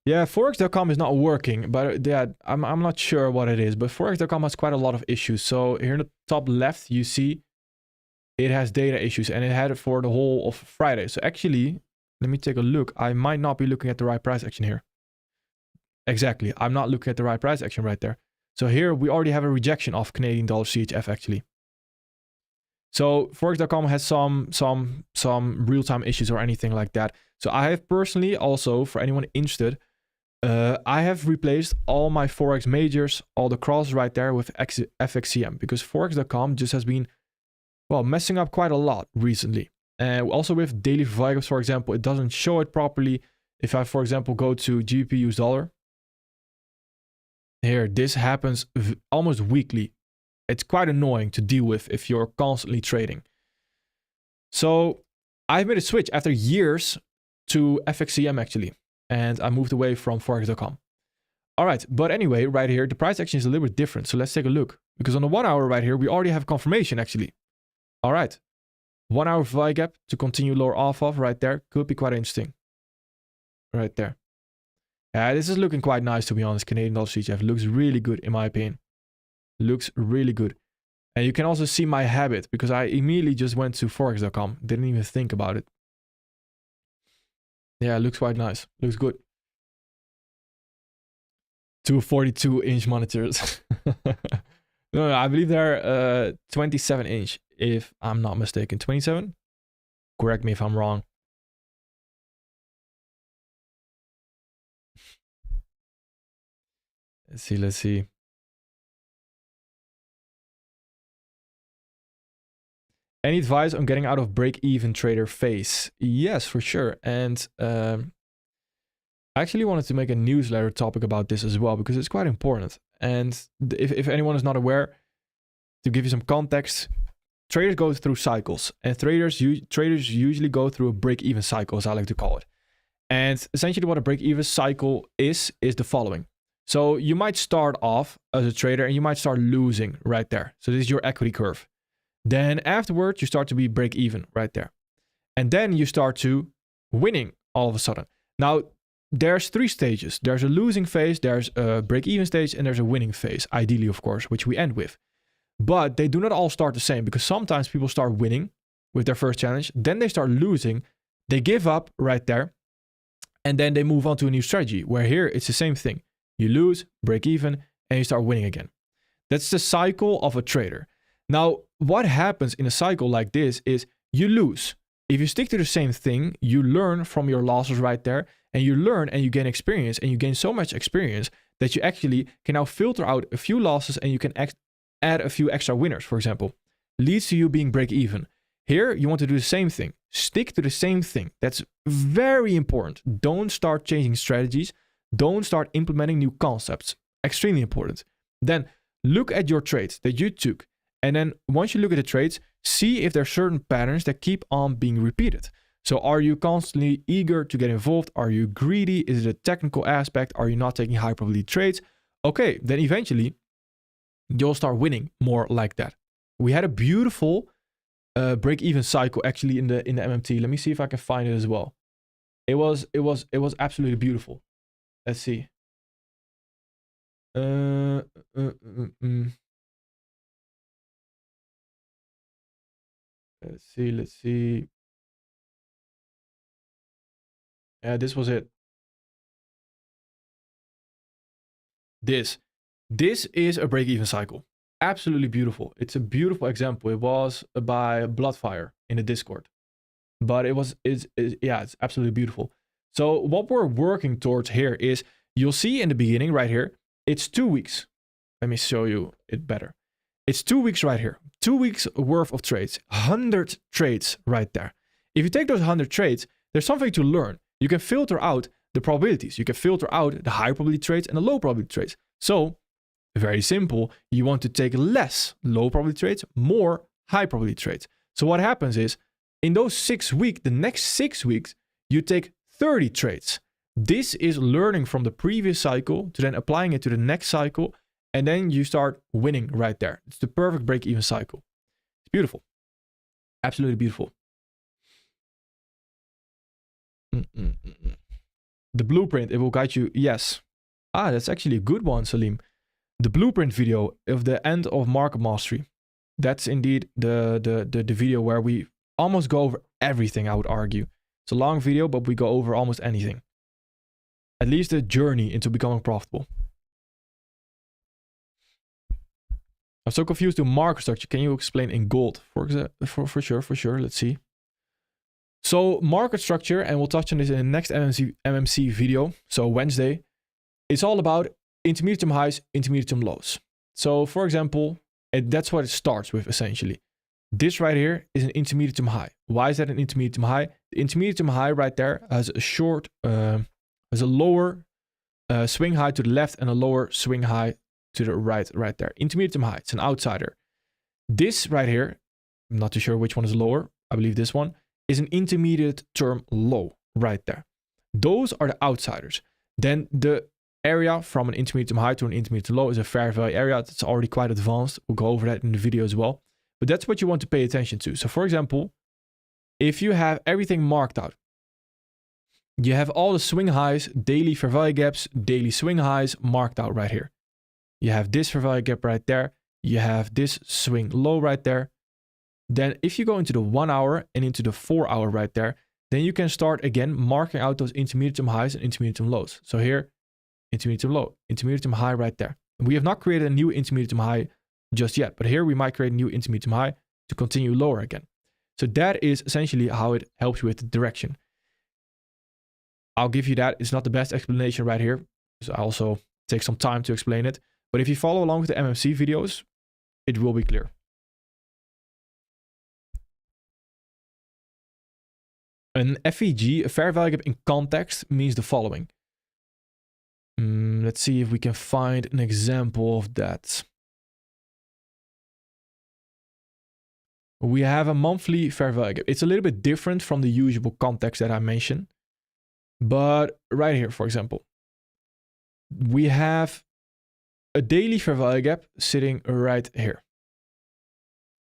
Yeah, Forex.com is not working, but yeah, I'm not sure what it is. But Forex.com has quite a lot of issues. So here in the top left, you see it has data issues, and it had it for the whole of Friday. So actually, let me take a look. I might not be looking at the right price action here. Exactly. I'm not looking at the right price action right there. So here we already have a rejection of Canadian dollar CHF actually. So Forex.com has some real-time issues or anything like that. So I have personally also, for anyone interested, I have replaced all my Forex majors, all the cross right there with FXCM, because Forex.com just has been, well, messing up quite a lot recently. And also with daily vibes, for example, it doesn't show it properly. If I, for example, go to GBP US dollar, here, this happens almost weekly. It's quite annoying to deal with if you're constantly trading. So I made a switch after years to FXCM actually, and I moved away from Forex.com. All right, but anyway, right here, the price action is a little bit different. So let's take a look, because on the 1 hour right here, we already have confirmation actually. All right, 1 hour VI gap to continue lower off of right there could be quite interesting. Right there. Yeah, this is looking quite nice, to be honest. Canadian dollar CHF looks really good, in my opinion. Looks really good. And you can also see my habit, because I immediately just went to Forex.com. Didn't even think about it. Yeah, it looks quite nice. Looks good. 2 42-inch monitors. No, I believe they're 27-inch, if I'm not mistaken. 27? Correct me if I'm wrong. Let's see. Any advice on getting out of break-even trader phase? Yes, for sure. And I actually wanted to make a newsletter topic about this as well, because it's quite important. And if anyone is not aware, to give you some context, traders go through cycles, and traders usually go through a break-even cycle, as I like to call it. And essentially what a break-even cycle is the following. So you might start off as a trader and you might start losing right there. So this is your equity curve. Then afterwards, you start to be break even right there. And then you start to winning all of a sudden. Now, there's 3 stages. There's a losing phase, there's a break even stage, and there's a winning phase, ideally, of course, which we end with. But they do not all start the same, because sometimes people start winning with their first challenge. Then they start losing. They give up right there. And then they move on to a new strategy, where here it's the same thing. You lose, break even, and you start winning again. That's the cycle of a trader. Now, what happens in a cycle like this is you lose. If you stick to the same thing, you learn from your losses right there, and you learn and you gain experience, and you gain so much experience that you actually can now filter out a few losses and you can add a few extra winners, for example. Leads to you being break even. Here, you want to do the same thing. Stick to the same thing. That's very important. Don't start changing strategies. Don't start implementing new concepts. Extremely important. Then look at your trades that you took. And then once you look at the trades, see if there are certain patterns that keep on being repeated. So are you constantly eager to get involved? Are you greedy? Is it a technical aspect? Are you not taking high probability trades? Okay, then eventually you'll start winning more like that. We had a beautiful break-even cycle actually in the MMT. Let me see if I can find it as well. It was absolutely beautiful. Let's see. Uh, uh, uh, uh. Let's see, let's see. Yeah, this was it. This is a break-even cycle. Absolutely beautiful. It's a beautiful example. It was by Bloodfire in the Discord, but it's absolutely beautiful. So what we're working towards here is, you'll see in the beginning right here, it's 2 weeks. Let me show you it better. It's 2 weeks right here. 2 weeks worth of trades. 100 trades right there. If you take those 100 trades, there's something to learn. You can filter out the probabilities. You can filter out the high probability trades and the low probability trades. So, very simple. You want to take less low probability trades, more high probability trades. So what happens is, in those 6 weeks, the next 6 weeks, you take 30 trades. This is learning from the previous cycle to then applying it to the next cycle, and then you start winning right there. It's the perfect break-even cycle. It's beautiful. Absolutely beautiful. The blueprint, it will guide you. Yes. Ah, that's actually a good one, Salim. The blueprint video of the end of market mastery. That's indeed the video where we almost go over everything, I would argue. It's a long video, but we go over almost anything. At least the journey into becoming profitable. I'm so confused to market structure. Can you explain in gold? For sure. Let's see. So market structure, and we'll touch on this in the next MMC video. So Wednesday, it's all about intermediate term highs, intermediate term lows. So for example, that's what it starts with essentially. This right here is an intermediate term high. Why is that an intermediate term high? The intermediate term high right there has a lower swing high to the left and a lower swing high to the right there. Intermediate term high, it's an outsider. This right here, I'm not too sure which one is lower. I believe this one is an intermediate term low right there. Those are the outsiders. Then the area from an intermediate term high to an intermediate term low is a fair value area. That's already quite advanced. We'll go over that in the video as well. But that's what you want to pay attention to. So for example, if you have everything marked out, you have all the swing highs, daily fair value gaps, daily swing highs marked out right here. You have this fair value gap right there. You have this swing low right there. Then if you go into the 1 hour and into the 4 hour right there, then you can start again marking out those intermediate term highs and intermediate term lows. So here, intermediate term low, intermediate term high right there. We have not created a new intermediate term high just yet, but here we might create a new intermediate term high to continue lower again. So that is essentially how it helps you with the direction. I'll give you that. It's not the best explanation right here, so I also take some time to explain it. But if you follow along with the MMC videos, it will be clear. An FVG, a fair value gap in context, means the following. Let's see if we can find an example of that. We have a monthly fair value gap. It's a little bit different from the usual context that I mentioned. But right here, for example, we have a daily fair value gap sitting right here.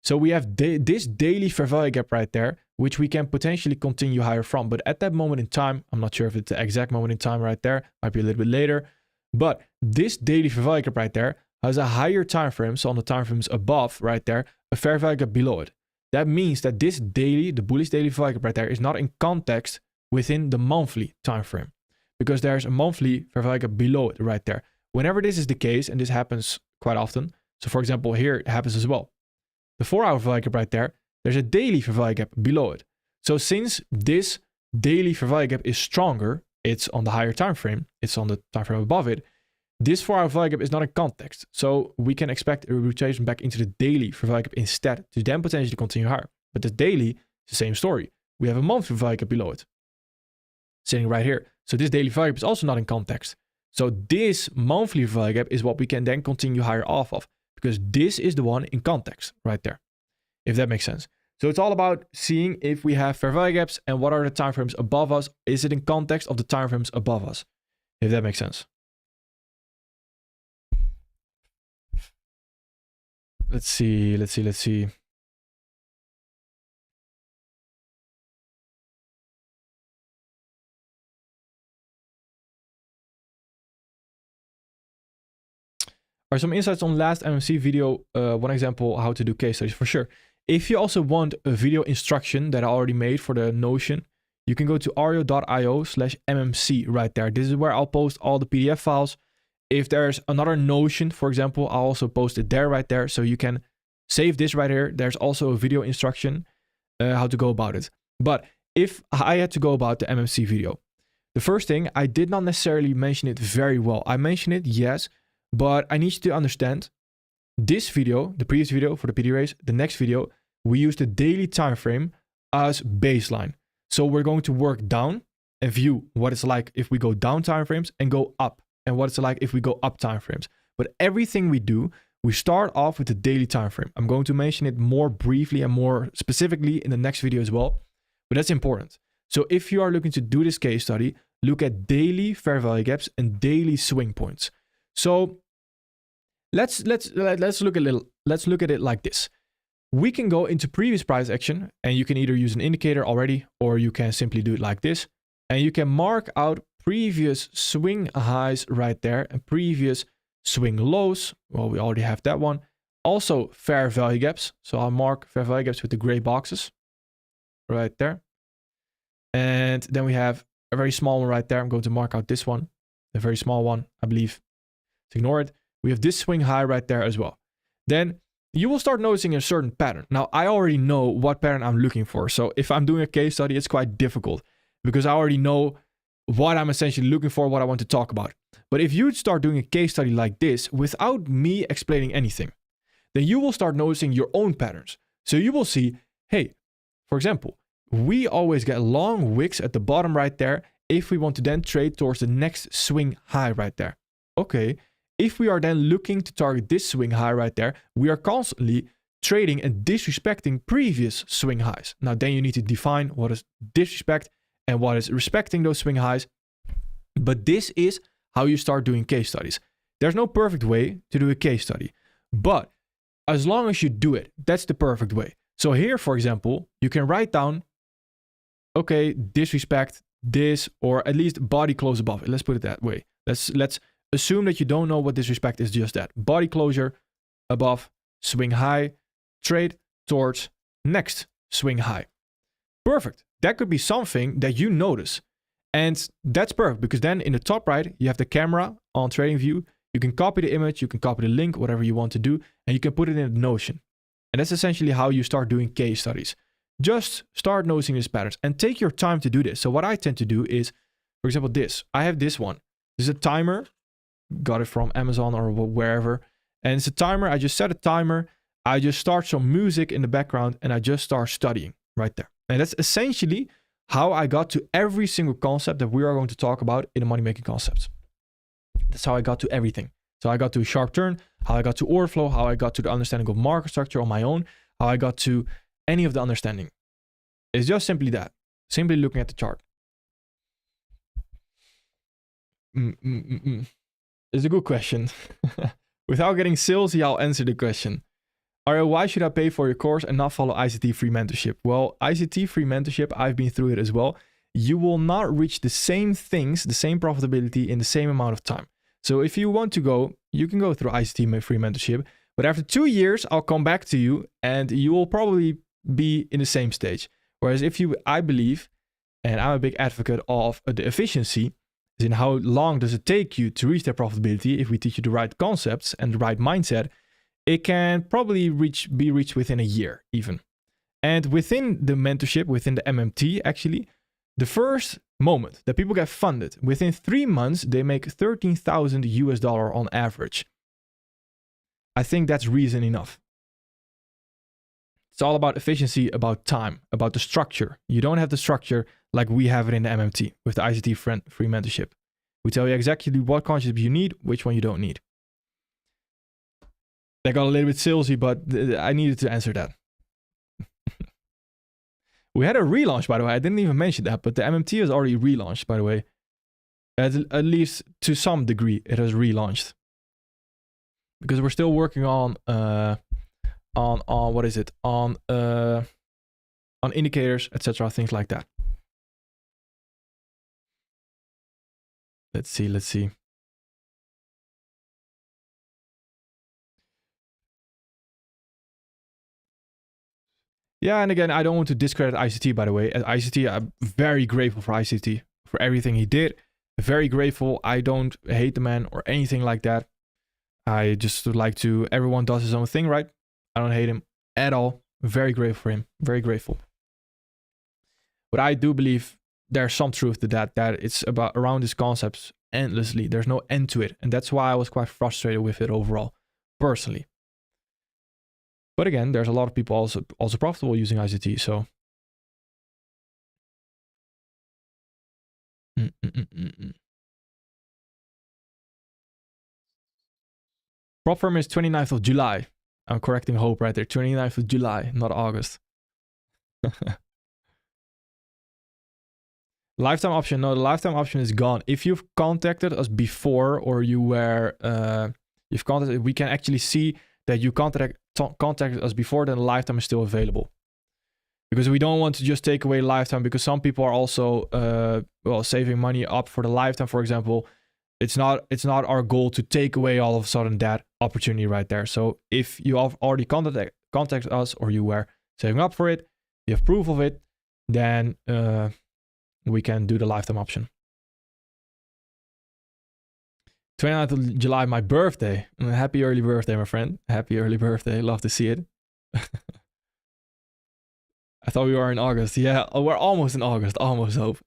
So we have this daily fair value gap right there, which we can potentially continue higher from. But at that moment in time, I'm not sure if it's the exact moment in time right there, might be a little bit later. But this daily fair value gap right there has a higher time frame. So on the time frames above right there, a fair value gap below it. That means that this daily, the bullish daily fair value gap right there, is not in context within the monthly time frame, because there's a monthly fair value gap below it right there. Whenever this is the case, and this happens quite often, so for example here it happens as well, the 4 hour fair value gap right there, there's a daily fair value gap below it. So since this daily fair value gap is stronger, it's on the higher time frame, it's on the time frame above it, this 4 hour fair value gap is not in context. So we can expect a rotation back into the daily fair value gap instead to then potentially continue higher. But the daily is the same story. We have a monthly fair value gap below it, sitting right here. So this daily fair value gap is also not in context. So this monthly fair value gap is what we can then continue higher off of, because this is the one in context right there, if that makes sense. So it's all about seeing if we have fair value gaps and what are the timeframes above us. Is it in context of the timeframes above us, if that makes sense. Let's see. Are some insights on last MMC video, one example how to do case studies? For sure. If you also want a video instruction that I already made for the Notion, you can go to ario.io/mmc right there. This is where I'll post all the PDF files. If there's another Notion, for example, I'll also post it there right there. So you can save this right here. There's also a video instruction how to go about it. But if I had to go about the MMC video, the first thing, I did not necessarily mention it very well. I mentioned it, yes, but I need you to understand this video, the previous video for the PD race, the next video, we use the daily time frame as baseline. So we're going to work down and view what it's like if we go down time frames and go up, and what it's like if we go up time frames. But everything we do, we start off with the daily time frame. I'm going to mention it more briefly and more specifically in the next video as well, but that's important. So if you are looking to do this case study, look at daily fair value gaps and daily swing points. So let's look at it like this. We can go into previous price action, and you can either use an indicator already, or you can simply do it like this, and you can mark out previous swing highs right there and previous swing lows. Well, we already have that one. Also fair value gaps. So I'll mark fair value gaps with the gray boxes right there. And then we have a very small one right there. I'm going to mark out this one, a very small one, I believe. So ignore it. We have this swing high right there as well. Then you will start noticing a certain pattern. Now, I already know what pattern I'm looking for. So if I'm doing a case study, it's quite difficult because I already know what I'm essentially looking for, what I want to talk about. But if you start doing a case study like this without me explaining anything, then you will start noticing your own patterns. So you will see, hey, for example, we always get long wicks at the bottom right there if we want to then trade towards the next swing high right there. Okay, if we are then looking to target this swing high right there, we are constantly trading and disrespecting previous swing highs. Now then you need to define what is disrespect and what is respecting those swing highs. But this is how you start doing case studies. There's no perfect way to do a case study, but as long as you do it, that's the perfect way. So here, for example, you can write down, okay, disrespect this, or at least body close above it. Let's put it that way. Let's assume that you don't know what disrespect is, just that. Body closure above swing high, trade towards next swing high. Perfect. That could be something that you notice. And that's perfect because then in the top right, you have the camera on trading view. You can copy the image, you can copy the link, whatever you want to do, and you can put it in Notion. And that's essentially how you start doing case studies. Just start noticing these patterns and take your time to do this. So what I tend to do is, for example, this. I have this one. This is a timer. Got it from Amazon or wherever. And it's a timer. I just set a timer. I just start some music in the background and I just start studying right there. And that's essentially how I got to every single concept that we are going to talk about in the money making concepts. That's how I got to everything. So I got to a sharp turn, how I got to order flow, how I got to the understanding of market structure on my own, how I got to any of the understanding. It's just simply that. Simply looking at the chart. It's a good question. Without getting salesy, I'll answer the question. Ario, why should I pay for your course and not follow ICT free mentorship? Well, ICT free mentorship, I've been through it as well. You will not reach the same things, the same profitability in the same amount of time. So if you want to go, you can go through ICT free mentorship. But after 2 years, I'll come back to you and you will probably be in the same stage. Whereas if you, I believe, and I'm a big advocate of the efficiency, is in how long does it take you to reach that profitability. If we teach you the right concepts and the right mindset, it can probably be reached within a year even. And within the mentorship, within the MMT actually, the first moment that people get funded, within 3 months, they make $13,000 on average. I think that's reason enough. It's all about efficiency, about time, about the structure. You don't have the structure like we have it in the MMT with the ICT free mentorship. We tell you exactly what concepts you need, which one you don't need. That got a little bit salesy, but I needed to answer that. We had a relaunch, by the way. I didn't even mention that, but the MMT is already relaunched, by the way. At least to some degree, it has relaunched. Because we're still working on what is it? On indicators, etc., things like that. Let's see. Yeah, and again, I don't want to discredit ICT, by the way. At ICT, I'm very grateful for ICT, for everything he did. Very grateful. I don't hate the man or anything like that. I just would like to, everyone does his own thing, right? I don't hate him at all. Very grateful for him. Very grateful. But I do believe there's some truth to that it's about around these concepts endlessly. There's no end to it. And that's why I was quite frustrated with it overall, personally. But again, there's a lot of people also profitable using ICT, so. Prop firm is 29th of July. I'm correcting Hope right there. 29th of July, not August. Lifetime option. No, the lifetime option is gone. If you've contacted us before or you were, you've contacted, we can actually see that you contacted us before, then the lifetime is still available. Because we don't want to just take away lifetime, because some people are also, saving money up for the lifetime, for example. It's not our goal to take away all of a sudden that opportunity right there. So if you have already contacted us or you were saving up for it, you have proof of it, then we can do the lifetime option. 29th of July, my birthday. Happy early birthday, my friend. Happy early birthday. Love to see it. I thought we were in August. Yeah, we're almost in August. Almost, Hope.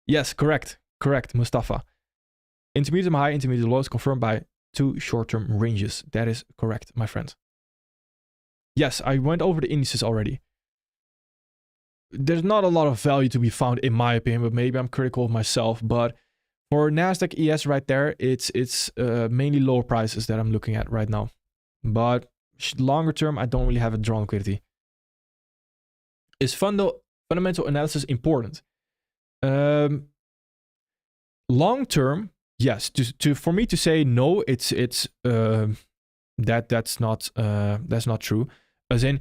Yes, correct. Correct, Mustafa. Intermediate high, intermediate low is confirmed by 2 short-term ranges. That is correct, my friend. Yes, I went over the indices already. There's not a lot of value to be found, in my opinion, but maybe I'm critical of myself. But for NASDAQ ES right there, it's mainly lower prices that I'm looking at right now. But longer term, I don't really have a drawn liquidity. Is fundamental analysis important? Long term, yes. For me to say no, that's not true. As in,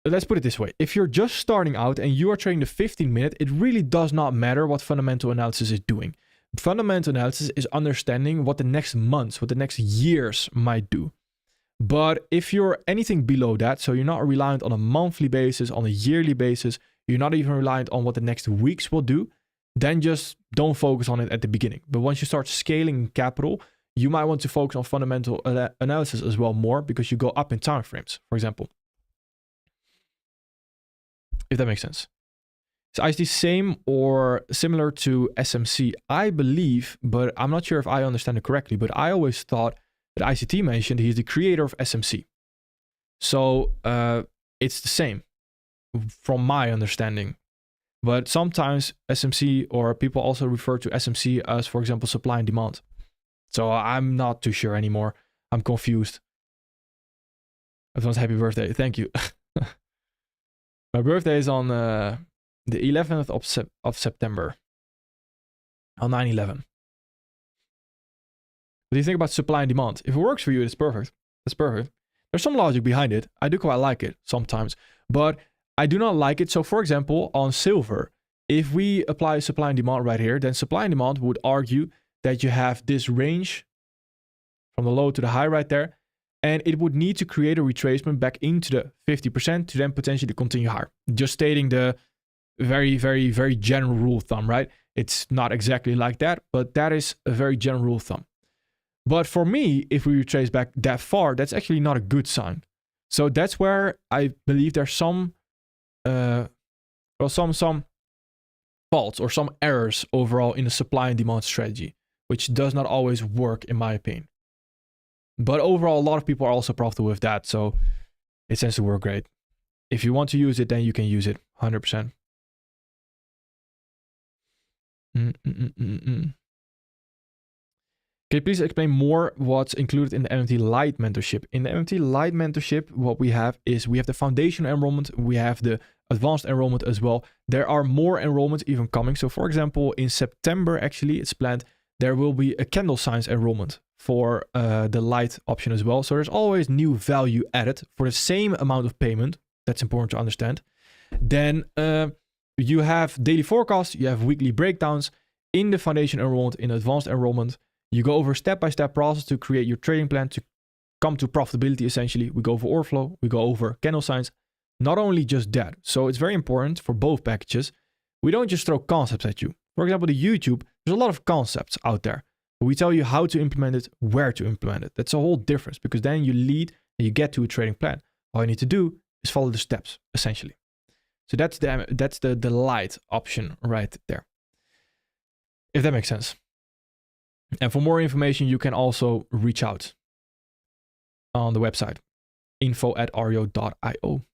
let's put it this way. If you're just starting out and you are trading the 15-minute, it really does not matter what fundamental analysis is doing. Fundamental analysis is understanding what the next months, what the next years might do. But if you're anything below that, so you're not reliant on a monthly basis, on a yearly basis, you're not even reliant on what the next weeks will do, then just don't focus on it at the beginning. But once you start scaling capital, you might want to focus on fundamental analysis as well more, because you go up in time frames, for example. If that makes sense. Is ICT same or similar to SMC? I believe, but I'm not sure if I understand it correctly, but I always thought that ICT mentioned he's the creator of SMC. So it's the same from my understanding. But sometimes SMC, or people also refer to SMC as, for example, supply and demand. So I'm not too sure anymore. I'm confused. Advance happy birthday. Thank you. My birthday is on the 11th of September. On 9/11. What do you think about supply and demand? If it works for you, it's perfect. That's perfect. There's some logic behind it. I do quite like it sometimes. But I do not like it. So for example, on silver, if we apply supply and demand right here, then supply and demand would argue that you have this range from the low to the high right there. And it would need to create a retracement back into the 50% to then potentially continue higher. Just stating the very, very, very general rule of thumb, right? It's not exactly like that, but that is a very general rule of thumb. But for me, if we retrace back that far, that's actually not a good sign. So that's where I believe there's some some faults or some errors overall in the supply and demand strategy, which does not always work in my opinion. But overall, a lot of people are also profitable with that, so it tends to work great. If you want to use it, then you can use it 100%. Can you please explain more what's included in the MMT Lite mentorship? In the MMT Lite mentorship, what we have is we have the foundation enrollment, we have the advanced enrollment as well. There are more enrollments even coming. So for example, in September, actually, it's planned, there will be a candle science enrollment for the Lite option as well. So there's always new value added for the same amount of payment. That's important to understand. Then you have daily forecast, you have weekly breakdowns in the foundation enrollment, in advanced enrollment. You go over step-by-step process to create your trading plan, to come to profitability, essentially. We go over order flow, we go over candle signs. Not only just that. So it's very important for both packages. We don't just throw concepts at you. For example, the YouTube, there's a lot of concepts out there. But we tell you how to implement it, where to implement it. That's a whole difference, because then you lead and you get to a trading plan. All you need to do is follow the steps, essentially. So that's the light option right there. If that makes sense. And for more information, you can also reach out on the website, info@ario.io.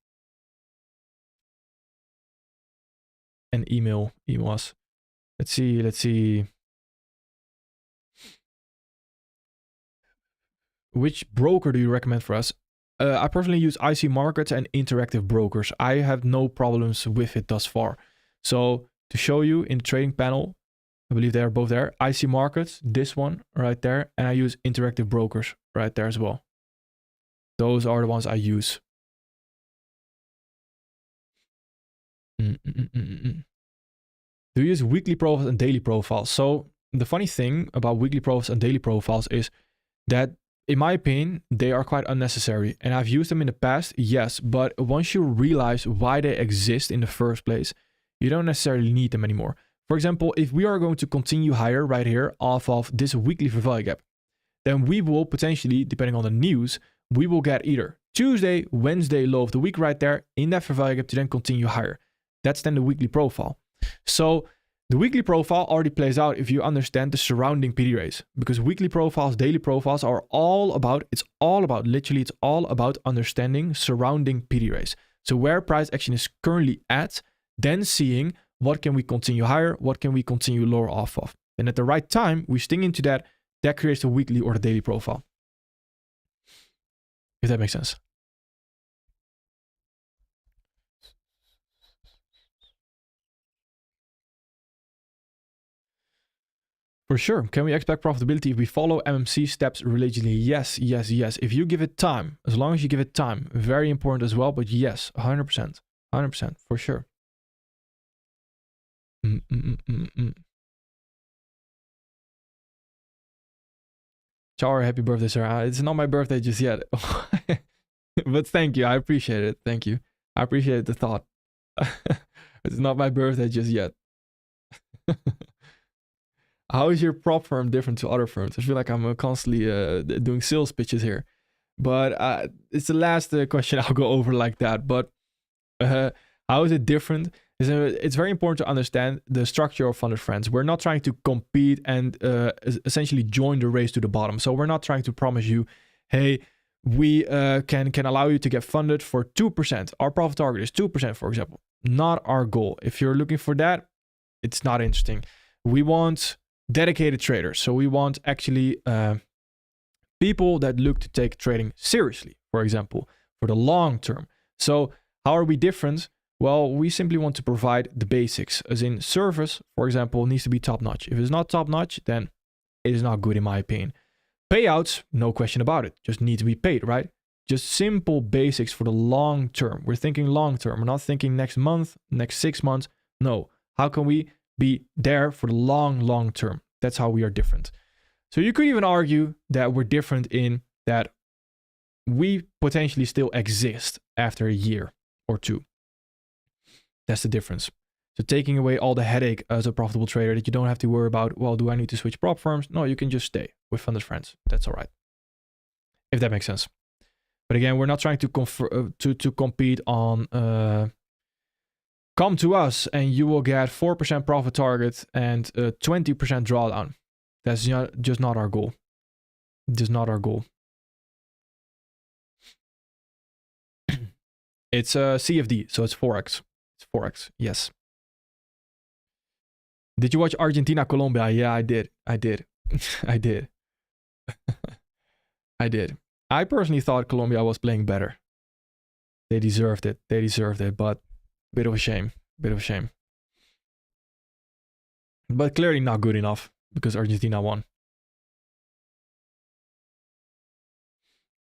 And email us. Let's see. Which broker do you recommend for us? I personally use IC Markets and Interactive Brokers. I have no problems with it thus far. So to show you in the trading panel, I believe they are both there. IC Markets, this one right there. And I use Interactive Brokers right there as well. Those are the ones I use. Do you use weekly profiles and daily profiles? So the funny thing about weekly profiles and daily profiles is that, in my opinion, they are quite unnecessary. And I've used them in the past, yes, but once you realize why they exist in the first place, you don't necessarily need them anymore. For example, if we are going to continue higher right here off of this weekly fair value gap, then we will potentially, depending on the news, we will get either Tuesday, Wednesday low of the week right there in that fair value gap to then continue higher. That's then the weekly profile. So the weekly profile already plays out if you understand the surrounding PD rates, because weekly profiles, daily profiles are all about understanding surrounding PD rates. So where price action is currently at, then seeing what can we continue higher, what can we continue lower off of. And at the right time, we sting into that, that creates the weekly or the daily profile. If that makes sense. For sure. Can we expect profitability if we follow MMC steps religiously? Yes. If you give it time, as long as you give it time, very important as well, but yes, 100%, for sure. Char, happy birthday, sir. It's not my birthday just yet. But thank you. I appreciate it. Thank you. I appreciate the thought. It's not my birthday just yet. How is your prop firm different to other firms? I feel like I'm constantly doing sales pitches here. But it's the last question I'll go over like that. But how is it different? It's very important to understand the structure of Funded Friends. We're not trying to compete and essentially join the race to the bottom. So we're not trying to promise you, hey, we can allow you to get funded for 2%. Our profit target is 2%, for example. Not our goal. If you're looking for that, it's not interesting. We want dedicated traders. So we want actually people that look to take trading seriously, for example, for the long term. So how are we different? Well, we simply want to provide the basics, as in service, for example, needs to be top notch. If it's not top notch, then it is not good in my opinion. Payouts, no question about it, just need to be paid, right? Just simple basics for the long term. We're thinking long term. We're not thinking next month, next 6 months. No, how can we be there for the long term? That's how we are different. So you could even argue that we're different in that we potentially still exist after a year or two. That's the difference. So taking away all the headache as a profitable trader that you don't have to worry about, well, do I need to switch prop firms? No, you can just stay with Funded Friends. That's all right. If that makes sense. But again, we're not trying to compete on come to us and you will get 4% profit target and 20% drawdown. That's just not our goal. Just not our goal. It's CFD, so it's Forex. It's Forex, yes. Did you watch Argentina, Colombia? Yeah, I did. I did. I did. I did. I personally thought Colombia was playing better. They deserved it. They deserved it, but bit of a shame. Bit of a shame. But clearly not good enough because Argentina won.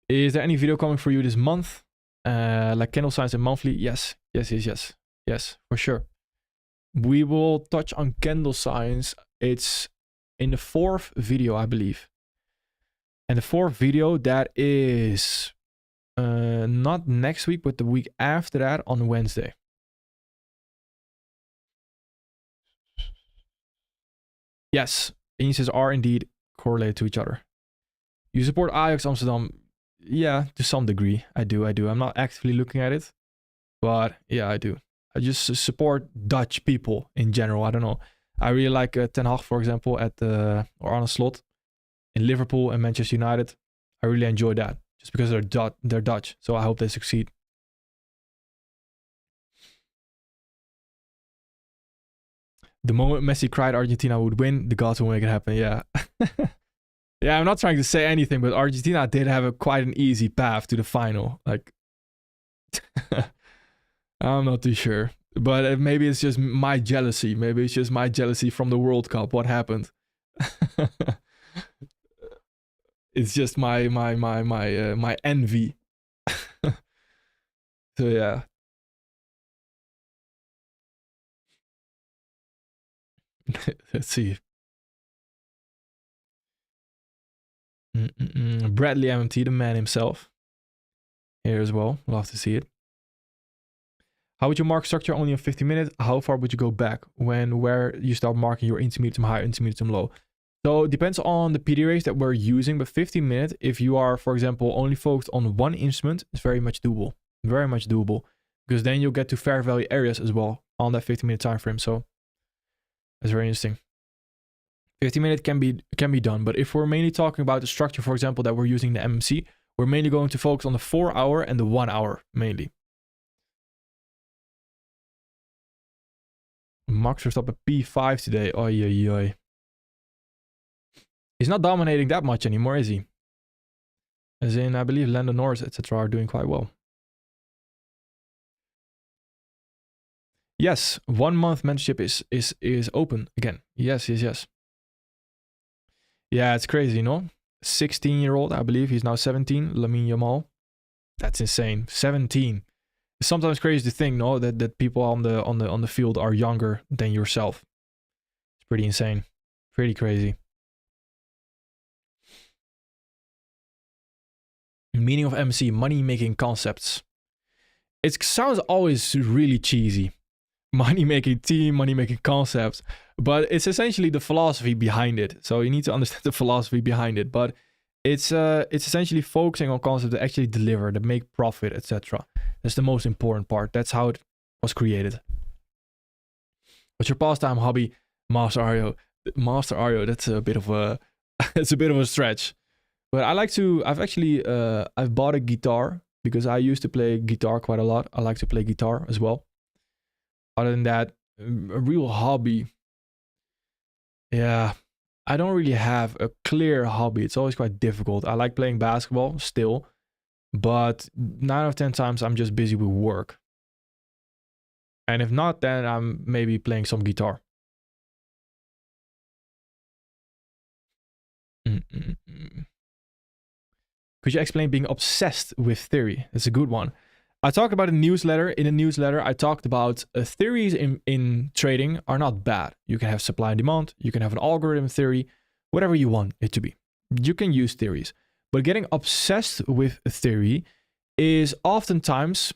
Is there any video coming for you this month? Like candle signs and monthly? Yes. Yes, for sure. We will touch on candle signs. It's in the 4th video, I believe. And the fourth video, that is not next week, but the week after that on Wednesday. Yes, indices are indeed correlated to each other. You support Ajax Amsterdam? Yeah, to some degree. I do. I'm not actively looking at it, but yeah, I do. I just support Dutch people in general. I don't know. I really like Ten Hag, for example, at or Arne Slot in Liverpool and Manchester United. I really enjoy that just because they're Dutch. So I hope they succeed. The moment Messi cried Argentina would win, the gods will make it happen. Yeah. Yeah, I'm not trying to say anything, but Argentina did have quite an easy path to the final. Like, I'm not too sure. But maybe it's just my jealousy. Maybe it's just my jealousy from the World Cup. What happened? It's just my envy. So yeah. Let's see. Bradley MMT, the man himself. Here as well. Love to see it. How would you mark structure only in 50 minutes? How far would you go back where you start marking your intermediate high, intermediate low? So it depends on the PD rates that we're using, but 15 minutes, if you are, for example, only focused on one instrument, it's very much doable. Very much doable. Because then you'll get to fair value areas as well on that 15-minute time frame. So that's very interesting. 15 minutes can be done, but if we're mainly talking about the structure, for example, that we're using the MMC, we're mainly going to focus on the 4 hour and the 1 hour mainly. Max Verstappen P5 today. Oi, oi, oi. He's not dominating that much anymore, is he? As in, I believe Lando Norris, etc. are doing quite well. Yes, 1 month mentorship is open again. Yes. Yeah, it's crazy, no? 16-year-old, I believe. He's now 17, Lamine Yamal. That's insane. 17. It's sometimes crazy to think, no, that people on the field are younger than yourself. It's pretty insane. Pretty crazy. Meaning of MC, money-making concepts. It sounds always really cheesy. Money-making team, money-making concepts. But it's essentially the philosophy behind it. So you need to understand the philosophy behind it. But it's essentially focusing on concepts that actually deliver, that make profit, etc. That's the most important part. That's how it was created. What's your pastime hobby? Master Ario. Master Ario, that's a bit of a it's a bit of a stretch. But I like to, I've bought a guitar because I used to play guitar quite a lot. I like to play guitar as well. Other than that, a real hobby. Yeah, I don't really have a clear hobby. It's always quite difficult. I like playing basketball still, but 9 out of 10 times I'm just busy with work. And if not, then I'm maybe playing some guitar. Could you explain being obsessed with theory? That's a good one. I talked about a newsletter. In a newsletter, I talked about theories in trading are not bad. You can have supply and demand. You can have an algorithm theory, whatever you want it to be. You can use theories. But getting obsessed with a theory is oftentimes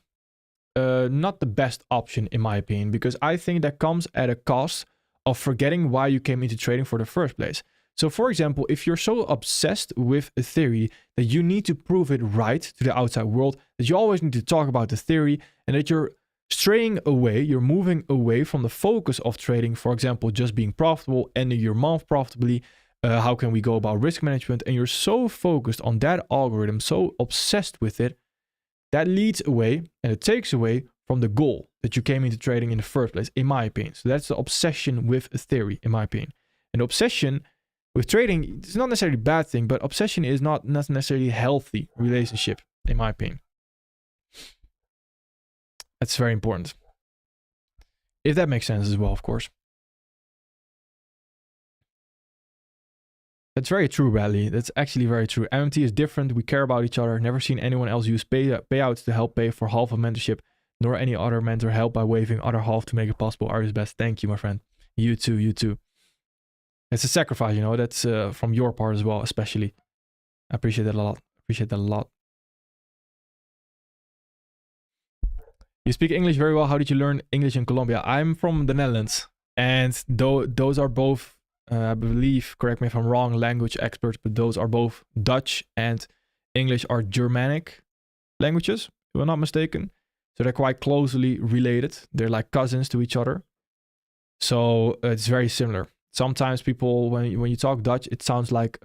not the best option, in my opinion, because I think that comes at a cost of forgetting why you came into trading for the first place. So for example, if you're so obsessed with a theory that you need to prove it right to the outside world, that you always need to talk about the theory, and that you're straying away, you're moving away from the focus of trading, for example, just being profitable, ending your month profitably, how can we go about risk management, and you're so focused on that algorithm, so obsessed with it, that leads away and it takes away from the goal that you came into trading in the first place, in my opinion. So that's the obsession with a theory, in my opinion. And obsession with trading, it's not necessarily a bad thing, but obsession is not necessarily a healthy relationship, in my opinion. That's very important. If that makes sense as well, of course. That's very true, Bradley. That's actually very true. MMT is different. We care about each other. Never seen anyone else use payouts to help pay for half of mentorship, nor any other mentor help by waiving other half to make it possible. Ari's best. Thank you, my friend. You too, you too. It's a sacrifice, you know, that's from your part as well, especially. I appreciate that a lot. Appreciate that a lot. You speak English very well. How did you learn English in Colombia? I'm from the Netherlands, and those are both, I believe, correct me if I'm wrong, language experts, but those are both Dutch and English are Germanic languages, if I'm not mistaken. So they're quite closely related. They're like cousins to each other. So it's very similar. Sometimes people, when you talk Dutch, it sounds like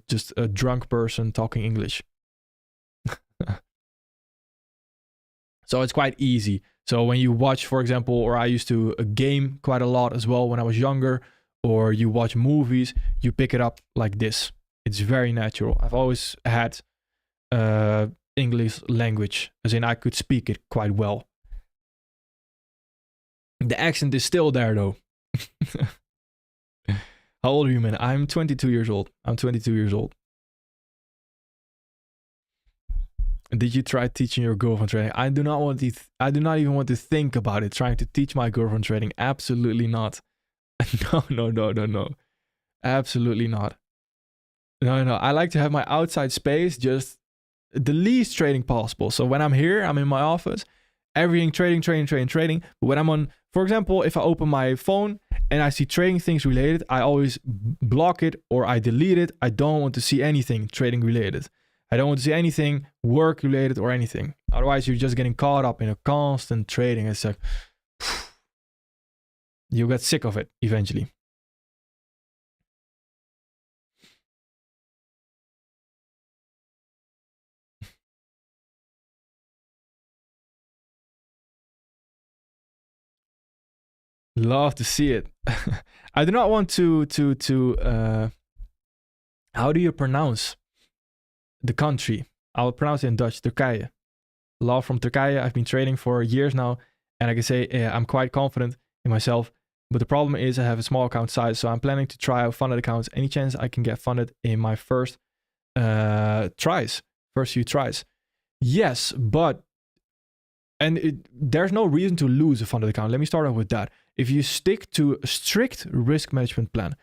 just a drunk person talking English. So it's quite easy. So when you watch, for example, or I used to game quite a lot as well when I was younger, or you watch movies, you pick it up like this. It's very natural. I've always had English language, as in I could speak it quite well. The accent is still there though. How old are you, man? I'm 22 years old. I'm 22 years old. Did you try teaching your girlfriend trading? I do not want to. I do not even want to think about it. Trying to teach my girlfriend trading? Absolutely not. No. Absolutely not. No. I like to have my outside space, just the least trading possible. So when I'm here, I'm in my office, everything trading. But when I'm on, for example, if I open my phone and I see trading things related, I always block it or I delete it. I don't want to see anything trading related. I don't want to see anything work related or anything. Otherwise, you're just getting caught up in a constant trading. It's like, you get sick of it eventually. Love to see it. I do not want to how do you pronounce the country? I'll pronounce it in Dutch, Turkije. Love from Turkije. I've been trading for years now, and I can say I'm quite confident in myself. But the problem is I have a small account size, so I'm planning to try out funded accounts. Any chance I can get funded in my first few tries? Yes, but there's no reason to lose a funded account. Let me start off with that. If you stick to a strict risk management plan,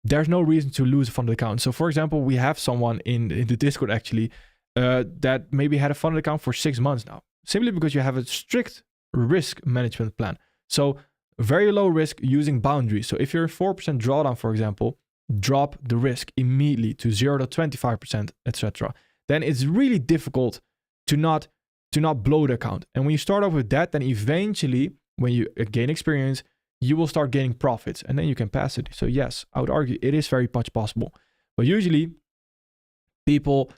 there's no reason to lose a funded account. So for example, we have someone in the Discord actually that maybe had a funded account for 6 months now, simply because you have a strict risk management plan. So very low risk using boundaries. So if you're a 4% drawdown, for example, drop the risk immediately to 0 to 25%, etc. Then it's really difficult to not blow the account. And when you start off with that, then eventually when you gain experience, you will start gaining profits and then you can pass it. So yes, I would argue it is very much possible. But usually people,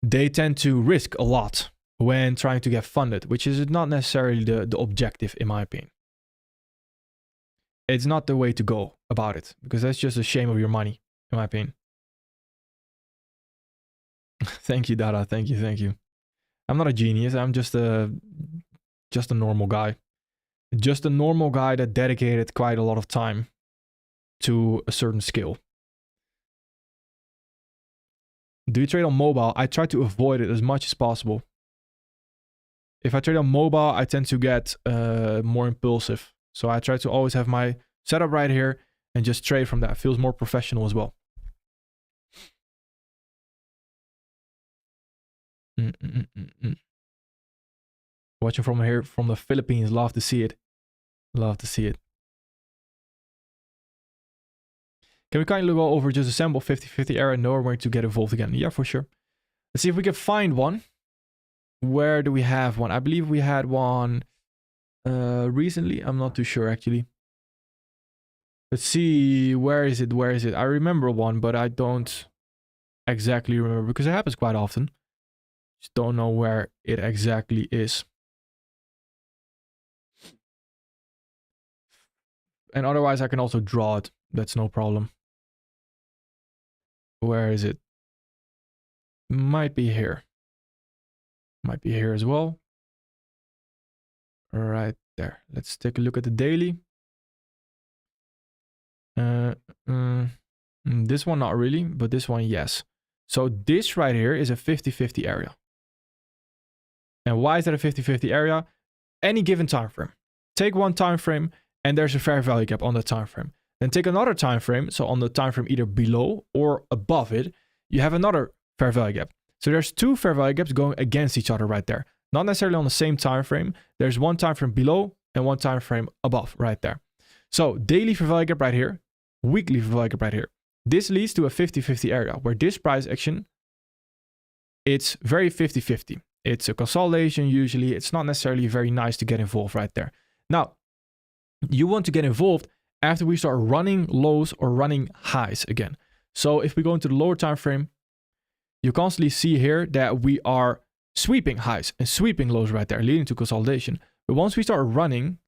they tend to risk a lot when trying to get funded, which is not necessarily the objective in my opinion. It's not the way to go about it, because that's just a shame of your money, in my opinion. Thank you, Dada. Thank you. I'm not a genius. I'm just a normal guy. Just a normal guy that dedicated quite a lot of time to a certain skill. Do you trade on mobile? I try to avoid it as much as possible. If I trade on mobile, I tend to get more impulsive. So I try to always have my setup right here and just trade from that. It feels more professional as well. Watching from here, from the Philippines. Love to see it. Love to see it. Can we kindly go over just a sample 50-50 area? Know where to get involved again. Yeah, for sure. Let's see if we can find one. Where do we have one? I believe we had one recently. I'm not too sure actually. Let's see. Where is it? I remember one, but I don't exactly remember because it happens quite often. Just don't know where it exactly is. And otherwise I can also draw it. That's no problem. Where is it? Might be here. Might be here as well. Right there. Let's take a look at the daily. This one not really, but this one yes. So this right here is a 50-50 area. And why is that a 50-50 area? Any given time frame. Take one time frame and there's a fair value gap on the time frame. Then take another time frame, so on the time frame either below or above it, you have another fair value gap. So there's two fair value gaps going against each other right there. Not necessarily on the same time frame. There's one time frame below and one time frame above right there. So daily fair value gap right here, weekly fair value gap right here. This leads to a 50-50 area where this price action, it's very 50-50. It's a consolidation usually. It's not necessarily very nice to get involved right there. Now, you want to get involved after we start running lows or running highs again. So if we go into the lower time frame, you constantly see here that we are sweeping highs and sweeping lows right there, leading to consolidation. But once we start running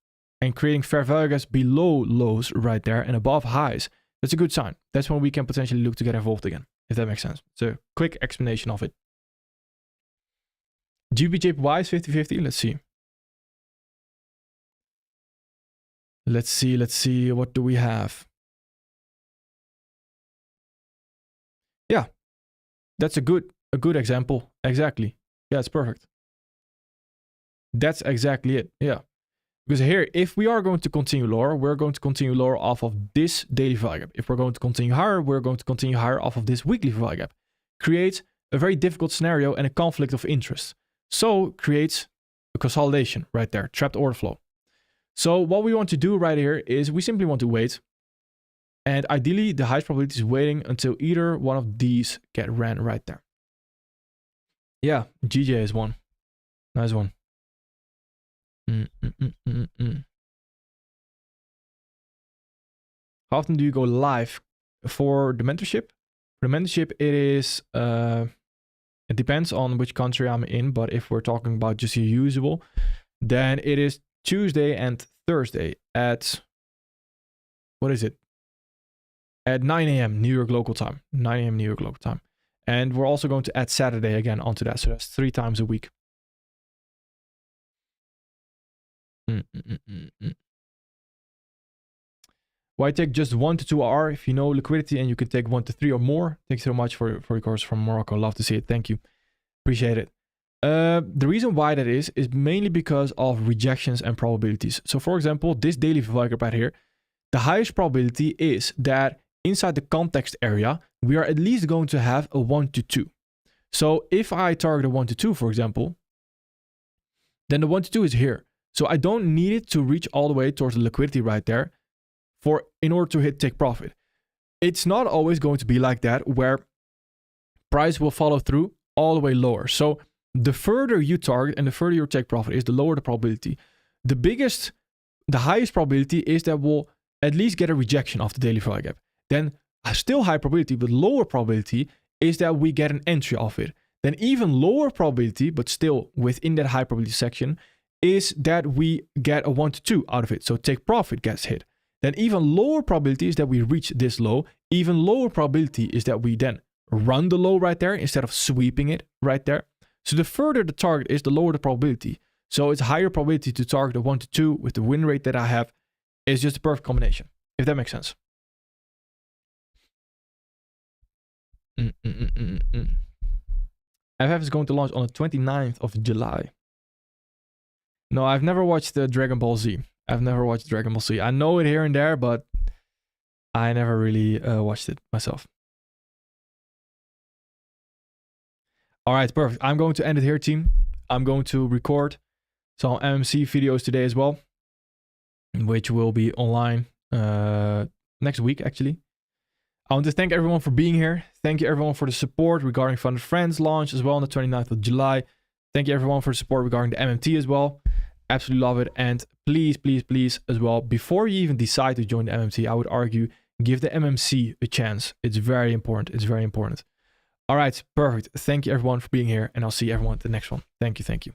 and creating fair value gaps below lows right there and above highs, that's a good sign. That's when we can potentially look to get involved again, if that makes sense. It's a quick explanation of it. GBJPY is 50-50. Let's see. Let's see. What do we have? Yeah, that's a good example. Exactly. Yeah, it's perfect. That's exactly it. Yeah. Because here, if we are going to continue lower, we're going to continue lower off of this daily value gap. If we're going to continue higher, we're going to continue higher off of this weekly value gap. Creates a very difficult scenario and a conflict of interest. So creates a consolidation right there, trapped order flow. So what we want to do right here is we simply want to wait. And ideally, the highest probability is waiting until either one of these get ran right there. Yeah, GJ is one. Nice one. How often do you go live for the mentorship? For the mentorship, it is, it depends on which country I'm in, but if we're talking about just the usual, then it is Tuesday and Thursday at, what is it? At 9 a.m. New York local time. 9 a.m. New York local time. And we're also going to add Saturday again onto that. So that's 3 times a week. Why take just 1 to 2 hours if you know liquidity and you can take 1 to 3 or more? Thanks so much for your course from Morocco. Love to see it. Thank you. Appreciate it. The reason why that is mainly because of rejections and probabilities. So for example, this daily value gap right here, the highest probability is that inside the context area, we are at least going to have a 1 to 2. So if I target a 1 to 2, for example, then the 1 to 2 is here. So I don't need it to reach all the way towards the liquidity right there in order to hit take profit. It's not always going to be like that where price will follow through all the way lower. So the further you target and the further your take profit is, the lower the probability. The highest probability is that we'll at least get a rejection of the daily value gap. Then still high probability, but lower probability is that we get an entry of it. Then even lower probability, but still within that high probability section, is that we get a 1 to 2 out of it. So take profit gets hit. Then even lower probability is that we reach this low. Even lower probability is that we then run the low right there instead of sweeping it right there. So the further the target is, the lower the probability. So it's higher probability to target a 1 to 2 with the win rate that I have. It's just a perfect combination, if that makes sense. FF is going to launch on the 29th of July. No, I've never watched Dragon Ball Z. I've never watched Dragon Ball Z. I know it here and there, but I never really watched it myself. All right, perfect. I'm going to end it here, team. I'm going to record some MMC videos today as well, which will be online next week, actually. I want to thank everyone for being here. Thank you, everyone, for the support regarding Fund Friends launch as well on the 29th of July. Thank you, everyone, for the support regarding the MMT as well. Absolutely love it. And please, please, please, as well, before you even decide to join the MMT, I would argue, give the MMC a chance. It's very important. It's very important. All right, perfect. Thank you, everyone, for being here. And I'll see everyone at the next one. Thank you. Thank you.